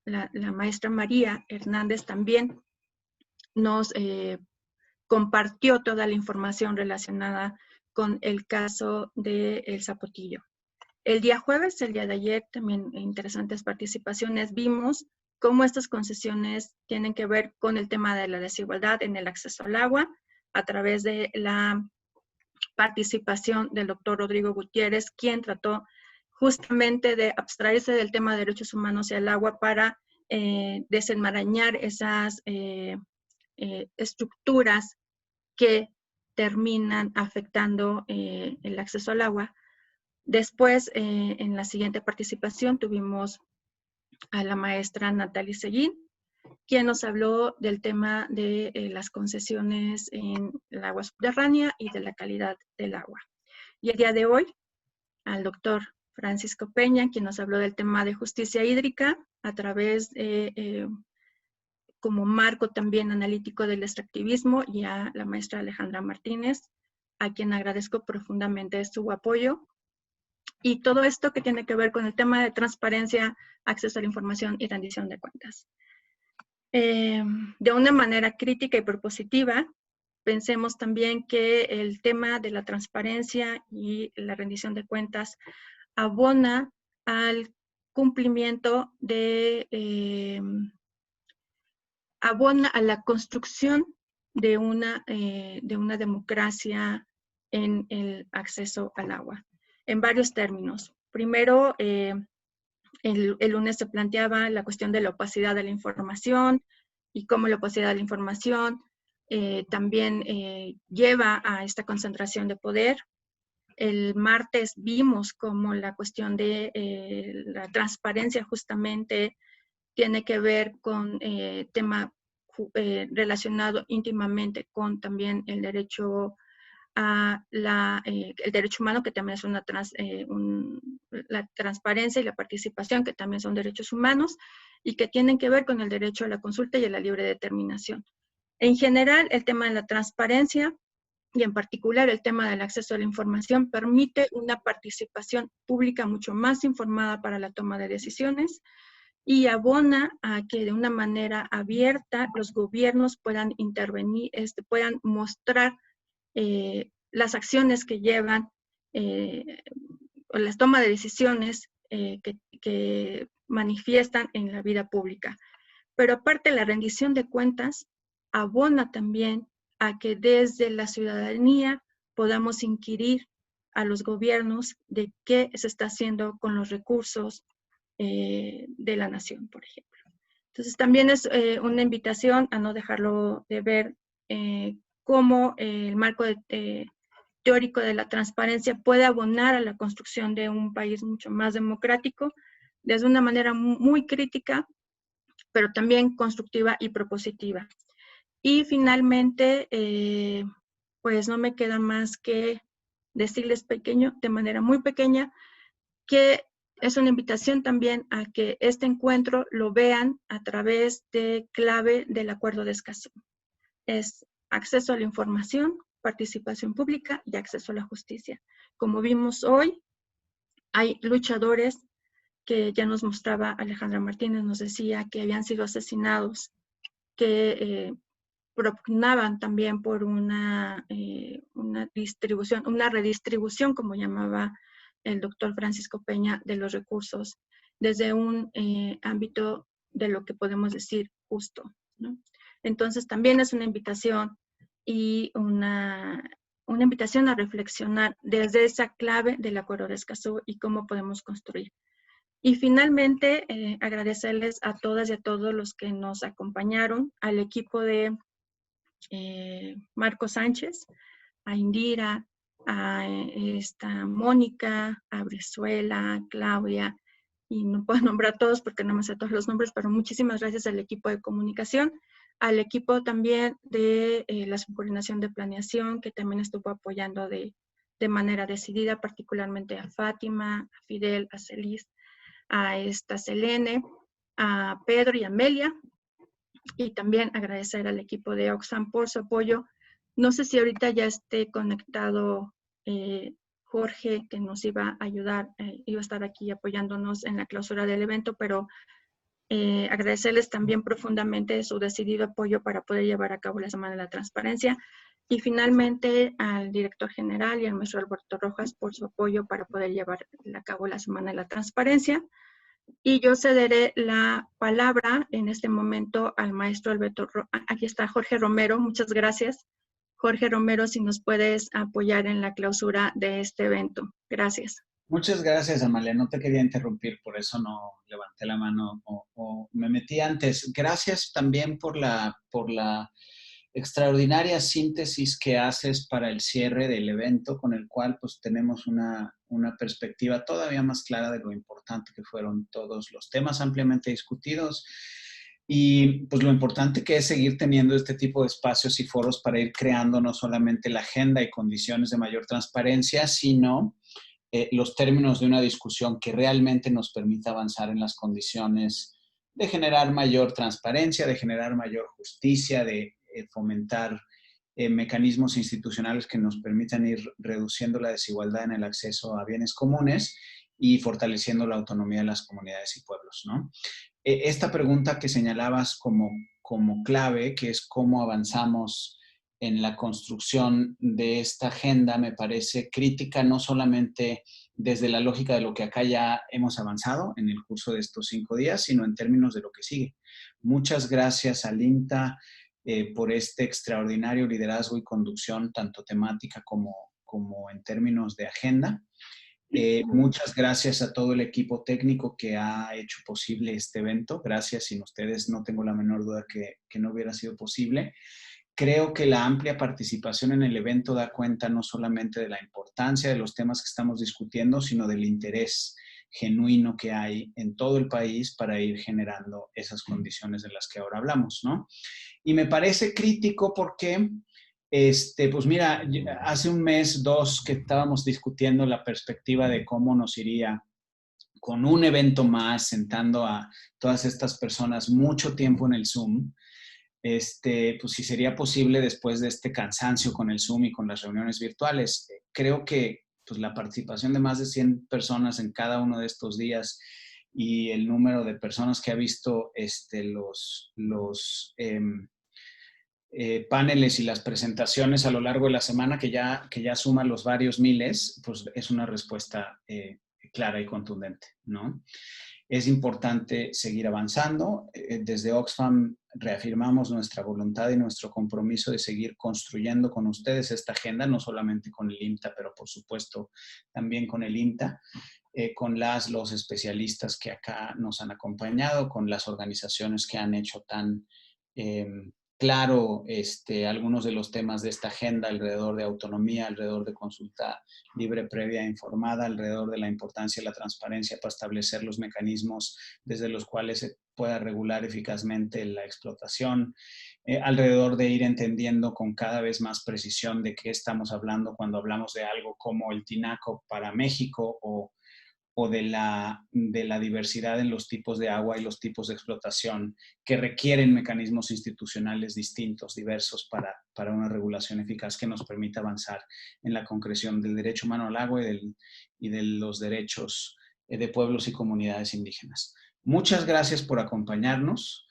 la maestra María Hernández también nos compartió toda la información relacionada con el caso de El Zapotillo. El día jueves, el día de ayer, también interesantes participaciones, vimos cómo estas concesiones tienen que ver con el tema de la desigualdad en el acceso al agua, a través de la participación del doctor Rodrigo Gutiérrez, quien trató justamente de abstraerse del tema de derechos humanos y al agua para desenmarañar esas estructuras que terminan afectando el acceso al agua. Después, en la siguiente participación, tuvimos a la maestra Natalie Seguín, quien nos habló del tema de las concesiones en el agua subterránea y de la calidad del agua. Y el día de hoy, al doctor Francisco Peña, quien nos habló del tema de justicia hídrica a través de, como marco también analítico del extractivismo, y a la maestra Alejandra Martínez, a quien agradezco profundamente su apoyo. Y todo esto que tiene que ver con el tema de transparencia, acceso a la información y rendición de cuentas. De una manera crítica y propositiva, pensemos también que el tema de la transparencia y la rendición de cuentas abona al cumplimiento abona a la construcción de una democracia en el acceso al agua, en varios términos. Primero, el lunes se planteaba la cuestión de la opacidad de la información y cómo la opacidad de la información también lleva a esta concentración de poder. El martes vimos cómo la cuestión de la transparencia justamente tiene que ver con tema relacionado íntimamente con también el derecho a el derecho humano, que también es la transparencia y la participación, que también son derechos humanos, y que tienen que ver con el derecho a la consulta y a la libre determinación. En general, el tema de la transparencia y en particular el tema del acceso a la información permite una participación pública mucho más informada para la toma de decisiones y abona a que de una manera abierta los gobiernos puedan intervenir, puedan mostrar las acciones que llevan o las tomas de decisiones que manifiestan en la vida pública. Pero aparte, la rendición de cuentas abona también a que desde la ciudadanía podamos inquirir a los gobiernos de qué se está haciendo con los recursos de la nación, por ejemplo. Entonces, también es una invitación a no dejarlo de ver cómo el marco teórico de la transparencia puede abonar a la construcción de un país mucho más democrático, desde una manera muy crítica, pero también constructiva y propositiva. Y finalmente, pues no me queda más que decirles de manera muy pequeña, que es una invitación también a que este encuentro lo vean a través de clave del Acuerdo de Escazú. Es acceso a la información, participación pública y acceso a la justicia. Como vimos hoy, hay luchadores que ya nos mostraba Alejandra Martínez, nos decía que habían sido asesinados, que propugnaban también por una redistribución, como llamaba el doctor Francisco Peña, de los recursos, desde un ámbito de lo que podemos decir justo, ¿no? Entonces también es una invitación y una invitación a reflexionar desde esa clave del Acuerdo de Escazú y cómo podemos construir. Y finalmente, agradecerles a todas y a todos los que nos acompañaron, al equipo de Marco Sánchez, a Indira, a Mónica, a Brizuela, a Claudia, y no puedo nombrar a todos porque no me sé todos los nombres, pero muchísimas gracias al equipo de comunicación, al equipo también de la subcoordinación de planeación, que también estuvo apoyando de manera decidida, particularmente a Fátima, a Fidel, a Celis, a Selene, a Pedro y a Amelia, y también agradecer al equipo de Oxfam por su apoyo. No sé si ahorita ya esté conectado Jorge, que nos iba a ayudar, iba a estar aquí apoyándonos en la clausura del evento, pero agradecerles también profundamente su decidido apoyo para poder llevar a cabo la Semana de la Transparencia. Y finalmente al director general y al maestro Alberto Rojas por su apoyo para poder llevar a cabo la Semana de la Transparencia. Y yo cederé la palabra en este momento al maestro Alberto. Aquí está Jorge Romero. Muchas gracias. Jorge Romero, si nos puedes apoyar en la clausura de este evento. Gracias. Muchas gracias, Amalia. No te quería interrumpir, por eso no levanté la mano o me metí antes. Gracias también por la extraordinaria síntesis que haces para el cierre del evento, con el cual pues tenemos una perspectiva todavía más clara de lo importante que fueron todos los temas ampliamente discutidos y pues lo importante que es seguir teniendo este tipo de espacios y foros para ir creando no solamente la agenda y condiciones de mayor transparencia, sino los términos de una discusión que realmente nos permita avanzar en las condiciones de generar mayor transparencia, de generar mayor justicia, de fomentar mecanismos institucionales que nos permitan ir reduciendo la desigualdad en el acceso a bienes comunes y fortaleciendo la autonomía de las comunidades y pueblos, ¿no? Esta pregunta que señalabas como clave, que es cómo avanzamos en la construcción de esta agenda me parece crítica, no solamente desde la lógica de lo que acá ya hemos avanzado en el curso de estos 5 días, sino en términos de lo que sigue. Muchas gracias al INTA por este extraordinario liderazgo y conducción, tanto temática como en términos de agenda. Muchas gracias a todo el equipo técnico que ha hecho posible este evento. Gracias, sin ustedes no tengo la menor duda que no hubiera sido posible. Creo que la amplia participación en el evento da cuenta no solamente de la importancia de los temas que estamos discutiendo, sino del interés genuino que hay en todo el país para ir generando esas condiciones de las que ahora hablamos, ¿no? Y me parece crítico porque, pues mira, hace un mes, 2, que estábamos discutiendo la perspectiva de cómo nos iría con un evento más, sentando a todas estas personas mucho tiempo en el Zoom, pues si sería posible después de este cansancio con el Zoom y con las reuniones virtuales. Creo que pues, la participación de más de 100 personas en cada uno de estos días y el número de personas que ha visto los paneles y las presentaciones a lo largo de la semana, que ya suma los varios miles, pues es una respuesta clara y contundente, ¿no? Es importante seguir avanzando. Desde Oxfam reafirmamos nuestra voluntad y nuestro compromiso de seguir construyendo con ustedes esta agenda, no solamente con el IMTA, pero por supuesto también con el INTA, con los especialistas que acá nos han acompañado, con las organizaciones que han hecho tan claro algunos de los temas de esta agenda alrededor de autonomía, alrededor de consulta libre, previa e informada, alrededor de la importancia de la transparencia para establecer los mecanismos desde los cuales se pueda regular eficazmente la explotación, alrededor de ir entendiendo con cada vez más precisión de qué estamos hablando cuando hablamos de algo como el Tinaco para México o de la diversidad en los tipos de agua y los tipos de explotación que requieren mecanismos institucionales distintos, diversos, para una regulación eficaz que nos permita avanzar en la concreción del derecho humano al agua y de los derechos de pueblos y comunidades indígenas. Muchas gracias por acompañarnos.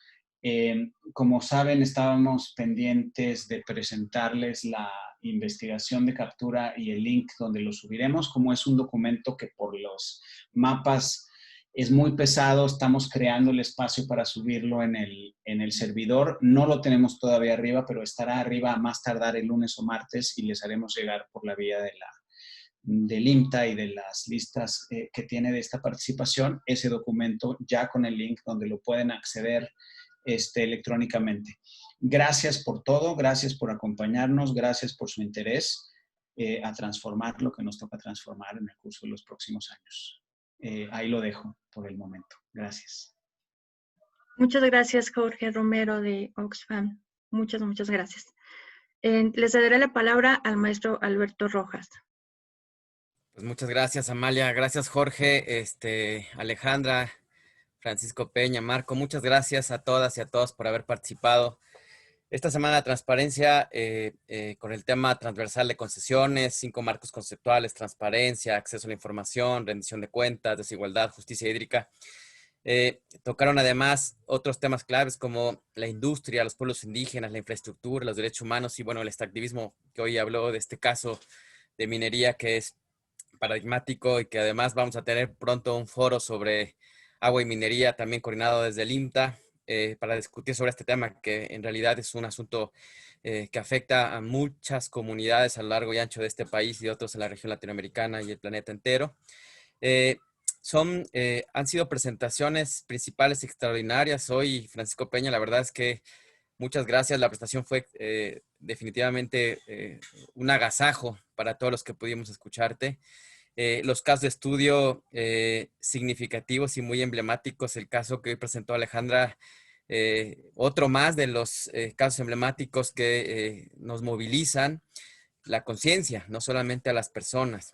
Como saben, estábamos pendientes de presentarles la investigación de captura y el link donde lo subiremos. Como es un documento que por los mapas es muy pesado, estamos creando el espacio para subirlo en el servidor. No lo tenemos todavía arriba, pero estará arriba a más tardar el lunes o martes y les haremos llegar por la vía del IMTA y de las listas que tiene de esta participación, ese documento ya con el link donde lo pueden acceder electrónicamente. Gracias por todo, gracias por acompañarnos, gracias por su interés a transformar lo que nos toca transformar en el curso de los próximos años. Ahí lo dejo por el momento. Gracias. Muchas gracias, Jorge Romero de Oxfam. Muchas gracias. Les daré la palabra al maestro Alberto Rojas. Pues muchas gracias, Amalia. Gracias, Jorge, Alejandra, Francisco Peña, Marco. Muchas gracias a todas y a todos por haber participado esta semana de transparencia con el tema transversal de concesiones, 5 marcos conceptuales: transparencia, acceso a la información, rendición de cuentas, desigualdad, justicia hídrica. Tocaron además otros temas claves como la industria, los pueblos indígenas, la infraestructura, los derechos humanos y, bueno, el extractivismo, que hoy habló de este caso de minería que es paradigmático y que además vamos a tener pronto un foro sobre agua y minería, también coordinado desde el IMTA, para discutir sobre este tema, que en realidad es un asunto que afecta a muchas comunidades a lo largo y ancho de este país y otros en la región latinoamericana y el planeta entero. Han sido presentaciones principales extraordinarias hoy, Francisco Peña. La verdad es que muchas gracias. La presentación fue definitivamente un agasajo para todos los que pudimos escucharte. Los casos de estudio significativos y muy emblemáticos, el caso que hoy presentó Alejandra, otro más de los casos emblemáticos que nos movilizan la conciencia, no solamente a las personas.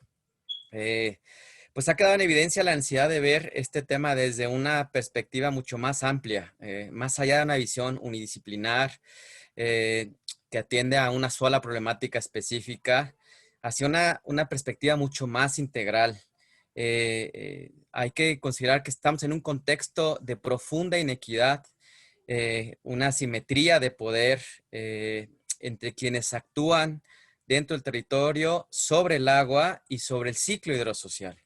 Pues ha quedado en evidencia la necesidad de ver este tema desde una perspectiva mucho más amplia, más allá de una visión unidisciplinar que atiende a una sola problemática específica, hacia una perspectiva mucho más integral. Hay que considerar que estamos en un contexto de profunda inequidad, una asimetría de poder entre quienes actúan dentro del territorio sobre el agua y sobre el ciclo hidrosocial.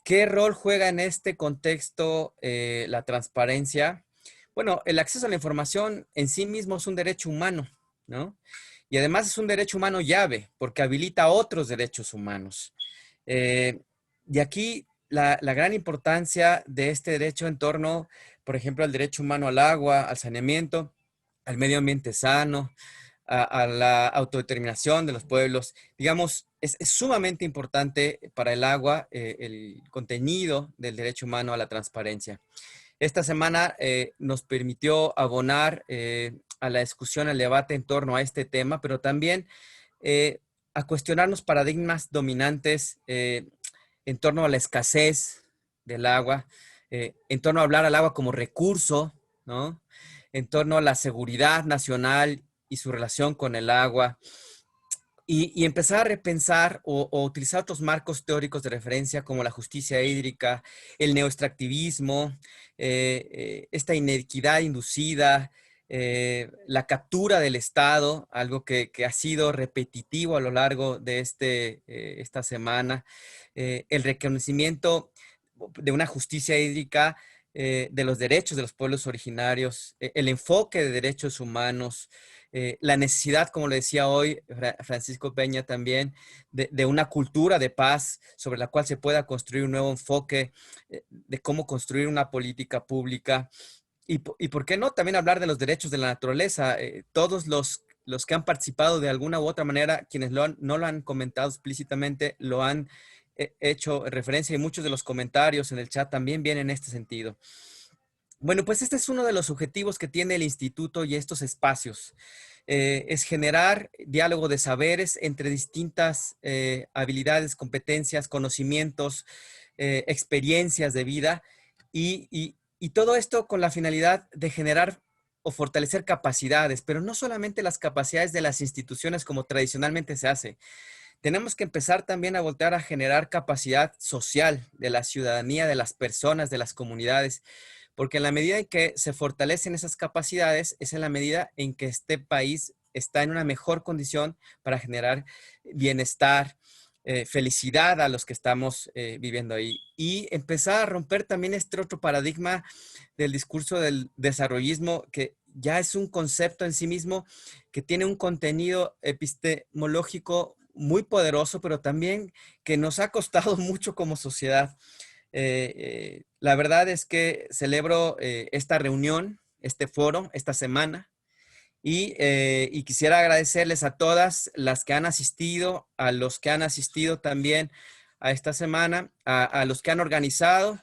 ¿Qué rol juega en este contexto la transparencia? Bueno, el acceso a la información en sí mismo es un derecho humano, ¿no? Y además es un derecho humano llave, porque habilita otros derechos humanos. Y aquí la gran importancia de este derecho en torno, por ejemplo, al derecho humano al agua, al saneamiento, al medio ambiente sano, a la autodeterminación de los pueblos. Digamos, es sumamente importante para el agua el contenido del derecho humano a la transparencia. Esta semana nos permitió abonar a la discusión, al debate en torno a este tema, pero también a cuestionarnos paradigmas dominantes en torno a la escasez del agua, en torno a hablar al agua como recurso, ¿no? En torno a la seguridad nacional y su relación con el agua, y empezar a repensar o utilizar otros marcos teóricos de referencia como la justicia hídrica, el neoextractivismo, esta inequidad inducida, la captura del Estado, algo que ha sido repetitivo a lo largo de esta semana, el reconocimiento de una justicia hídrica, de los derechos de los pueblos originarios, el enfoque de derechos humanos, la necesidad, como le decía hoy Francisco Peña también, de una cultura de paz sobre la cual se pueda construir un nuevo enfoque de cómo construir una política pública. Y por qué no también hablar de los derechos de la naturaleza. Todos los que han participado de alguna u otra manera, quienes no lo han comentado explícitamente, lo han hecho referencia, y muchos de los comentarios en el chat también vienen en este sentido. Bueno, pues este es uno de los objetivos que tiene el instituto y estos espacios. Es generar diálogo de saberes entre distintas habilidades, competencias, conocimientos, experiencias de vida y todo esto con la finalidad de generar o fortalecer capacidades, pero no solamente las capacidades de las instituciones como tradicionalmente se hace. Tenemos que empezar también a voltear a generar capacidad social de la ciudadanía, de las personas, de las comunidades, porque en la medida en que se fortalecen esas capacidades, es en la medida en que este país está en una mejor condición para generar bienestar, felicidad a los que estamos viviendo ahí. Y empezar a romper también este otro paradigma del discurso del desarrollismo, que ya es un concepto en sí mismo que tiene un contenido epistemológico muy poderoso, pero también que nos ha costado mucho como sociedad. La verdad es que celebro esta reunión, este foro, esta semana, y quisiera agradecerles a todas las que han asistido, a los que han asistido también a esta semana, a los que han organizado,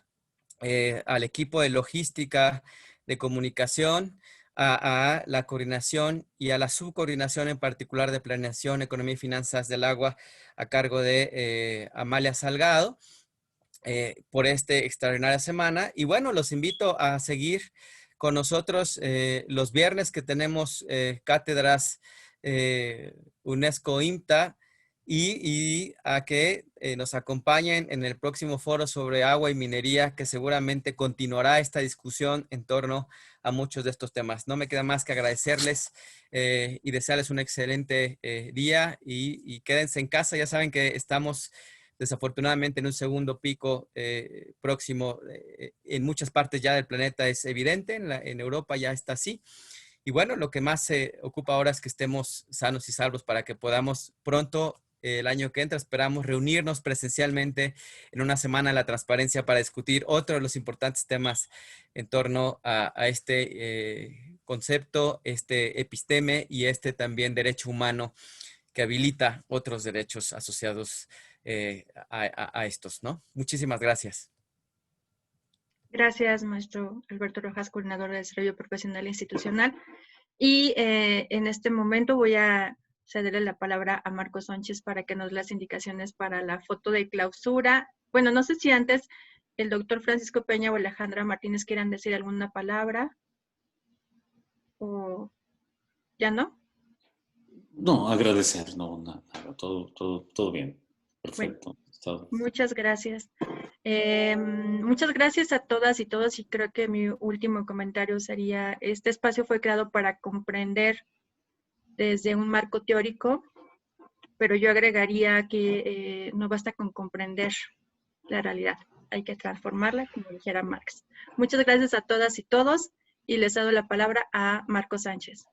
al equipo de logística, de comunicación, a la coordinación y a la subcoordinación en particular de planeación, economía y finanzas del agua a cargo de Amalia Salgado. Por esta extraordinaria semana. Y bueno, los invito a seguir con nosotros los viernes que tenemos cátedras UNESCO IMTA y a que nos acompañen en el próximo foro sobre agua y minería, que seguramente continuará esta discusión en torno a muchos de estos temas. No me queda más que agradecerles y desearles un excelente día y quédense en casa. Ya saben que estamos desafortunadamente en un segundo pico próximo. En muchas partes ya del planeta es evidente, en Europa ya está así. Y bueno, lo que más se ocupa ahora es que estemos sanos y salvos para que podamos pronto, el año que entra, esperamos reunirnos presencialmente en una semana de la transparencia para discutir otro de los importantes temas en torno a este concepto, este episteme y este también derecho humano que habilita otros derechos asociados a estos, ¿no? Muchísimas gracias. Gracias, maestro Alberto Rojas, coordinador de Desarrollo Profesional e Institucional. Y en este momento voy a cederle la palabra a Marcos Sánchez para que nos dé las indicaciones para la foto de clausura. Bueno, no sé si antes el doctor Francisco Peña o Alejandra Martínez quieran decir alguna palabra o ya no. No, agradecer, no, nada, todo bien. Perfecto. Bueno, muchas gracias. Muchas gracias a todas y todos, y creo que mi último comentario sería, este espacio fue creado para comprender desde un marco teórico, pero yo agregaría que no basta con comprender la realidad, hay que transformarla, como dijera Marx. Muchas gracias a todas y todos, y les cedo la palabra a Marco Sánchez.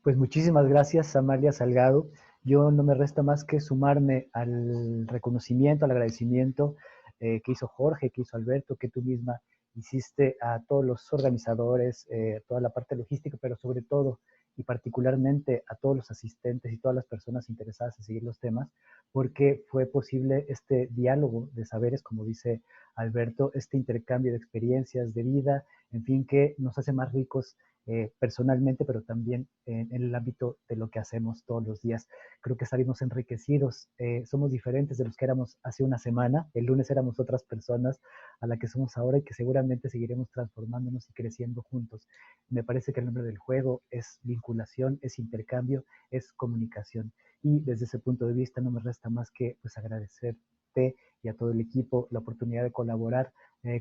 Pues muchísimas gracias, Amalia Salgado. Yo no me resta más que sumarme al reconocimiento, al agradecimiento que hizo Jorge, que hizo Alberto, que tú misma hiciste a todos los organizadores, toda la parte logística, pero sobre todo y particularmente a todos los asistentes y todas las personas interesadas en seguir los temas, porque fue posible este diálogo de saberes, como dice Alberto, este intercambio de experiencias, de vida, en fin, que nos hace más ricos personalmente, pero también en el ámbito de lo que hacemos todos los días. Creo que salimos enriquecidos, somos diferentes de los que éramos hace una semana, el lunes éramos otras personas a la que somos ahora y que seguramente seguiremos transformándonos y creciendo juntos. Me parece que el nombre del juego es vinculación, es intercambio, es comunicación. Y desde ese punto de vista no me resta más que pues agradecerte y a todo el equipo la oportunidad de colaborar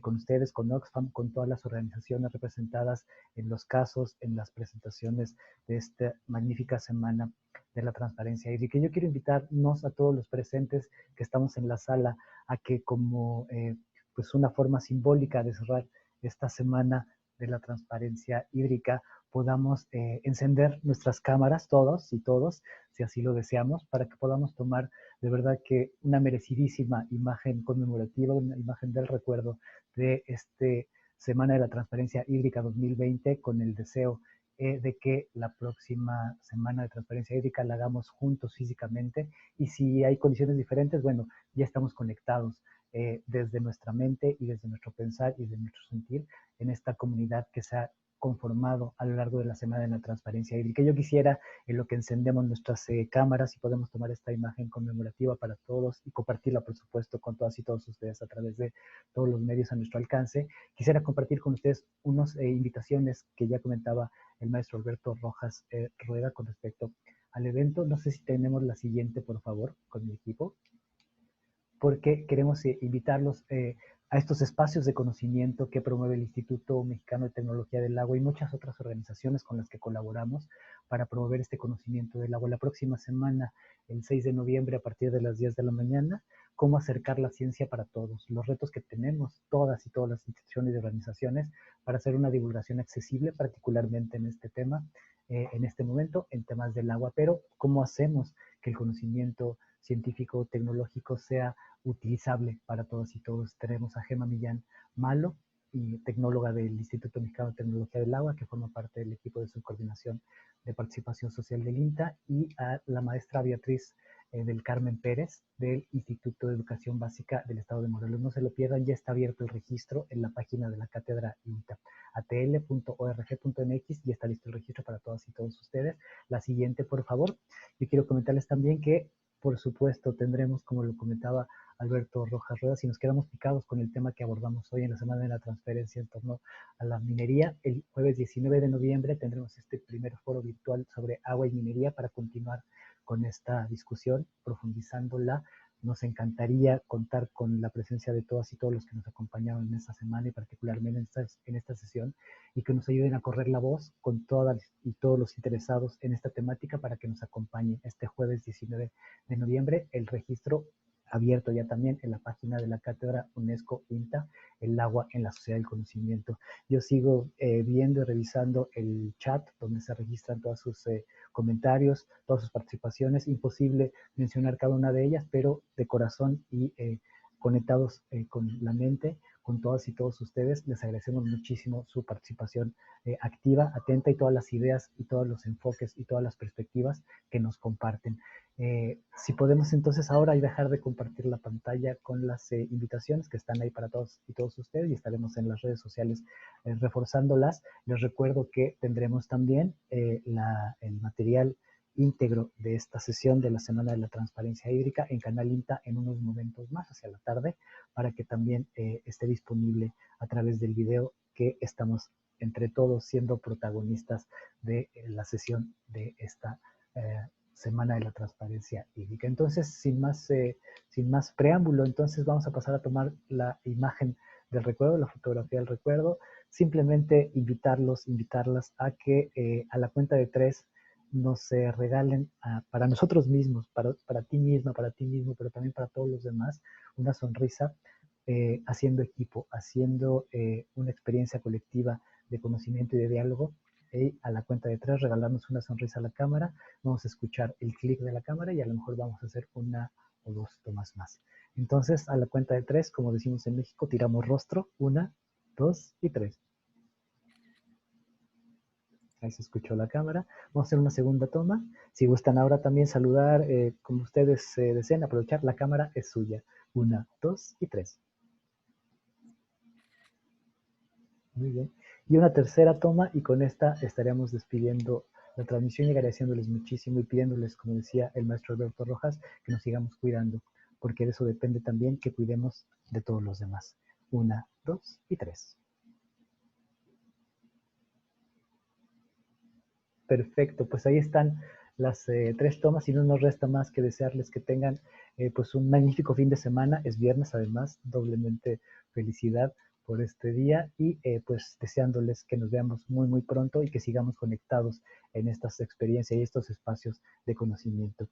con ustedes, con Oxfam, con todas las organizaciones representadas en los casos, en las presentaciones de esta magnífica semana de la transparencia hídrica. Yo quiero invitarnos a todos los presentes que estamos en la sala a que como pues una forma simbólica de cerrar esta semana de la transparencia hídrica podamos encender nuestras cámaras, todos y todos, si así lo deseamos, para que podamos tomar de verdad que una merecidísima imagen conmemorativa, una imagen del recuerdo de este Semana de la Transparencia Hídrica 2020, con el deseo de que la próxima Semana de Transparencia Hídrica la hagamos juntos físicamente, y si hay condiciones diferentes, bueno, ya estamos conectados desde nuestra mente y desde nuestro pensar y de nuestro sentir en esta comunidad que se ha conformado a lo largo de la Semana de la Transparencia Hídrica. Yo quisiera, en lo que encendemos nuestras cámaras y podemos tomar esta imagen conmemorativa para todos y compartirla, por supuesto, con todas y todos ustedes a través de todos los medios a nuestro alcance, quisiera compartir con ustedes unas invitaciones que ya comentaba el maestro Alberto Rojas Rueda con respecto al evento. No sé si tenemos la siguiente, por favor, con mi equipo, porque queremos invitarlos a estos espacios de conocimiento que promueve el Instituto Mexicano de Tecnología del Agua y muchas otras organizaciones con las que colaboramos para promover este conocimiento del agua. La próxima semana, el 6 de noviembre, a partir de las 10 de la mañana, cómo acercar la ciencia para todos, los retos que tenemos todas y todas las instituciones y organizaciones para hacer una divulgación accesible, particularmente en este tema, en este momento, en temas del agua, pero cómo hacemos que el conocimiento científico tecnológico sea utilizable para todos y todos. Tenemos a Gema Millán Malo, y tecnóloga del Instituto Mexicano de Tecnología del Agua, que forma parte del equipo de subcoordinación de participación social del INTA, y a la maestra Beatriz del Carmen Pérez, del Instituto de Educación Básica del Estado de Morelos. No se lo pierdan, ya está abierto el registro en la página de la cátedra INTA, atl.org.mx, y está listo el registro para todas y todos ustedes. La siguiente, por favor. Yo quiero comentarles también que, por supuesto, tendremos, como lo comentaba Alberto Rojas Rueda, si nos quedamos picados con el tema que abordamos hoy en la Semana de la Transparencia en torno a la minería, el jueves 19 de noviembre tendremos este primer foro virtual sobre agua y minería para continuar con esta discusión, profundizándola. Nos encantaría contar con la presencia de todas y todos los que nos acompañaron en esta semana y particularmente en esta sesión, y que nos ayuden a correr la voz con todas y todos los interesados en esta temática para que nos acompañen este jueves 19 de noviembre. El registro abierto ya también en la página de la Cátedra UNESCO INTA, el agua en la sociedad del conocimiento. Yo sigo viendo y revisando el chat donde se registran todos sus comentarios, todas sus participaciones. Imposible mencionar cada una de ellas, pero de corazón y conectados con la mente, con todas y todos ustedes, les agradecemos muchísimo su participación activa, atenta, y todas las ideas y todos los enfoques y todas las perspectivas que nos comparten. Si podemos entonces ahora dejar de compartir la pantalla con las invitaciones que están ahí para todos y todos ustedes, y estaremos en las redes sociales reforzándolas. Les recuerdo que tendremos también el material íntegro de esta sesión de la Semana de la Transparencia Hídrica en Canal INTA en unos momentos más, hacia la tarde, para que también esté disponible a través del video que estamos entre todos siendo protagonistas de la sesión de esta Semana de la Transparencia Hídrica. Entonces, sin más preámbulo, entonces vamos a pasar a tomar la imagen del recuerdo, la fotografía del recuerdo. Simplemente invitarlas a que a la cuenta de 3 nos regalen para nosotros mismos, para ti misma, para ti mismo, pero también para todos los demás, una sonrisa haciendo equipo, haciendo una experiencia colectiva de conocimiento y de diálogo. A la cuenta de 3 regalarnos una sonrisa a la cámara, vamos a escuchar el clic de la cámara y a lo mejor vamos a hacer una o dos tomas más. Entonces, a la cuenta de 3, como decimos en México, tiramos rostro, 1, 2 y 3. Ahí se escuchó la cámara. Vamos a hacer una segunda toma. Si gustan ahora también saludar, como ustedes deseen aprovechar, la cámara es suya. 1, 2 y 3. Muy bien. Y una tercera toma, y con esta estaremos despidiendo la transmisión y agradeciéndoles muchísimo y pidiéndoles, como decía el maestro Alberto Rojas, que nos sigamos cuidando, porque de eso depende también que cuidemos de todos los demás. 1, 2 y 3. Perfecto, pues ahí están las 3 tomas y no nos resta más que desearles que tengan pues un magnífico fin de semana. Es viernes además, doblemente felicidad por este día y pues deseándoles que nos veamos muy muy pronto y que sigamos conectados en estas experiencias y estos espacios de conocimiento.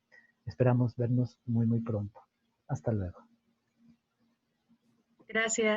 Esperamos vernos muy muy pronto. Hasta luego. Gracias.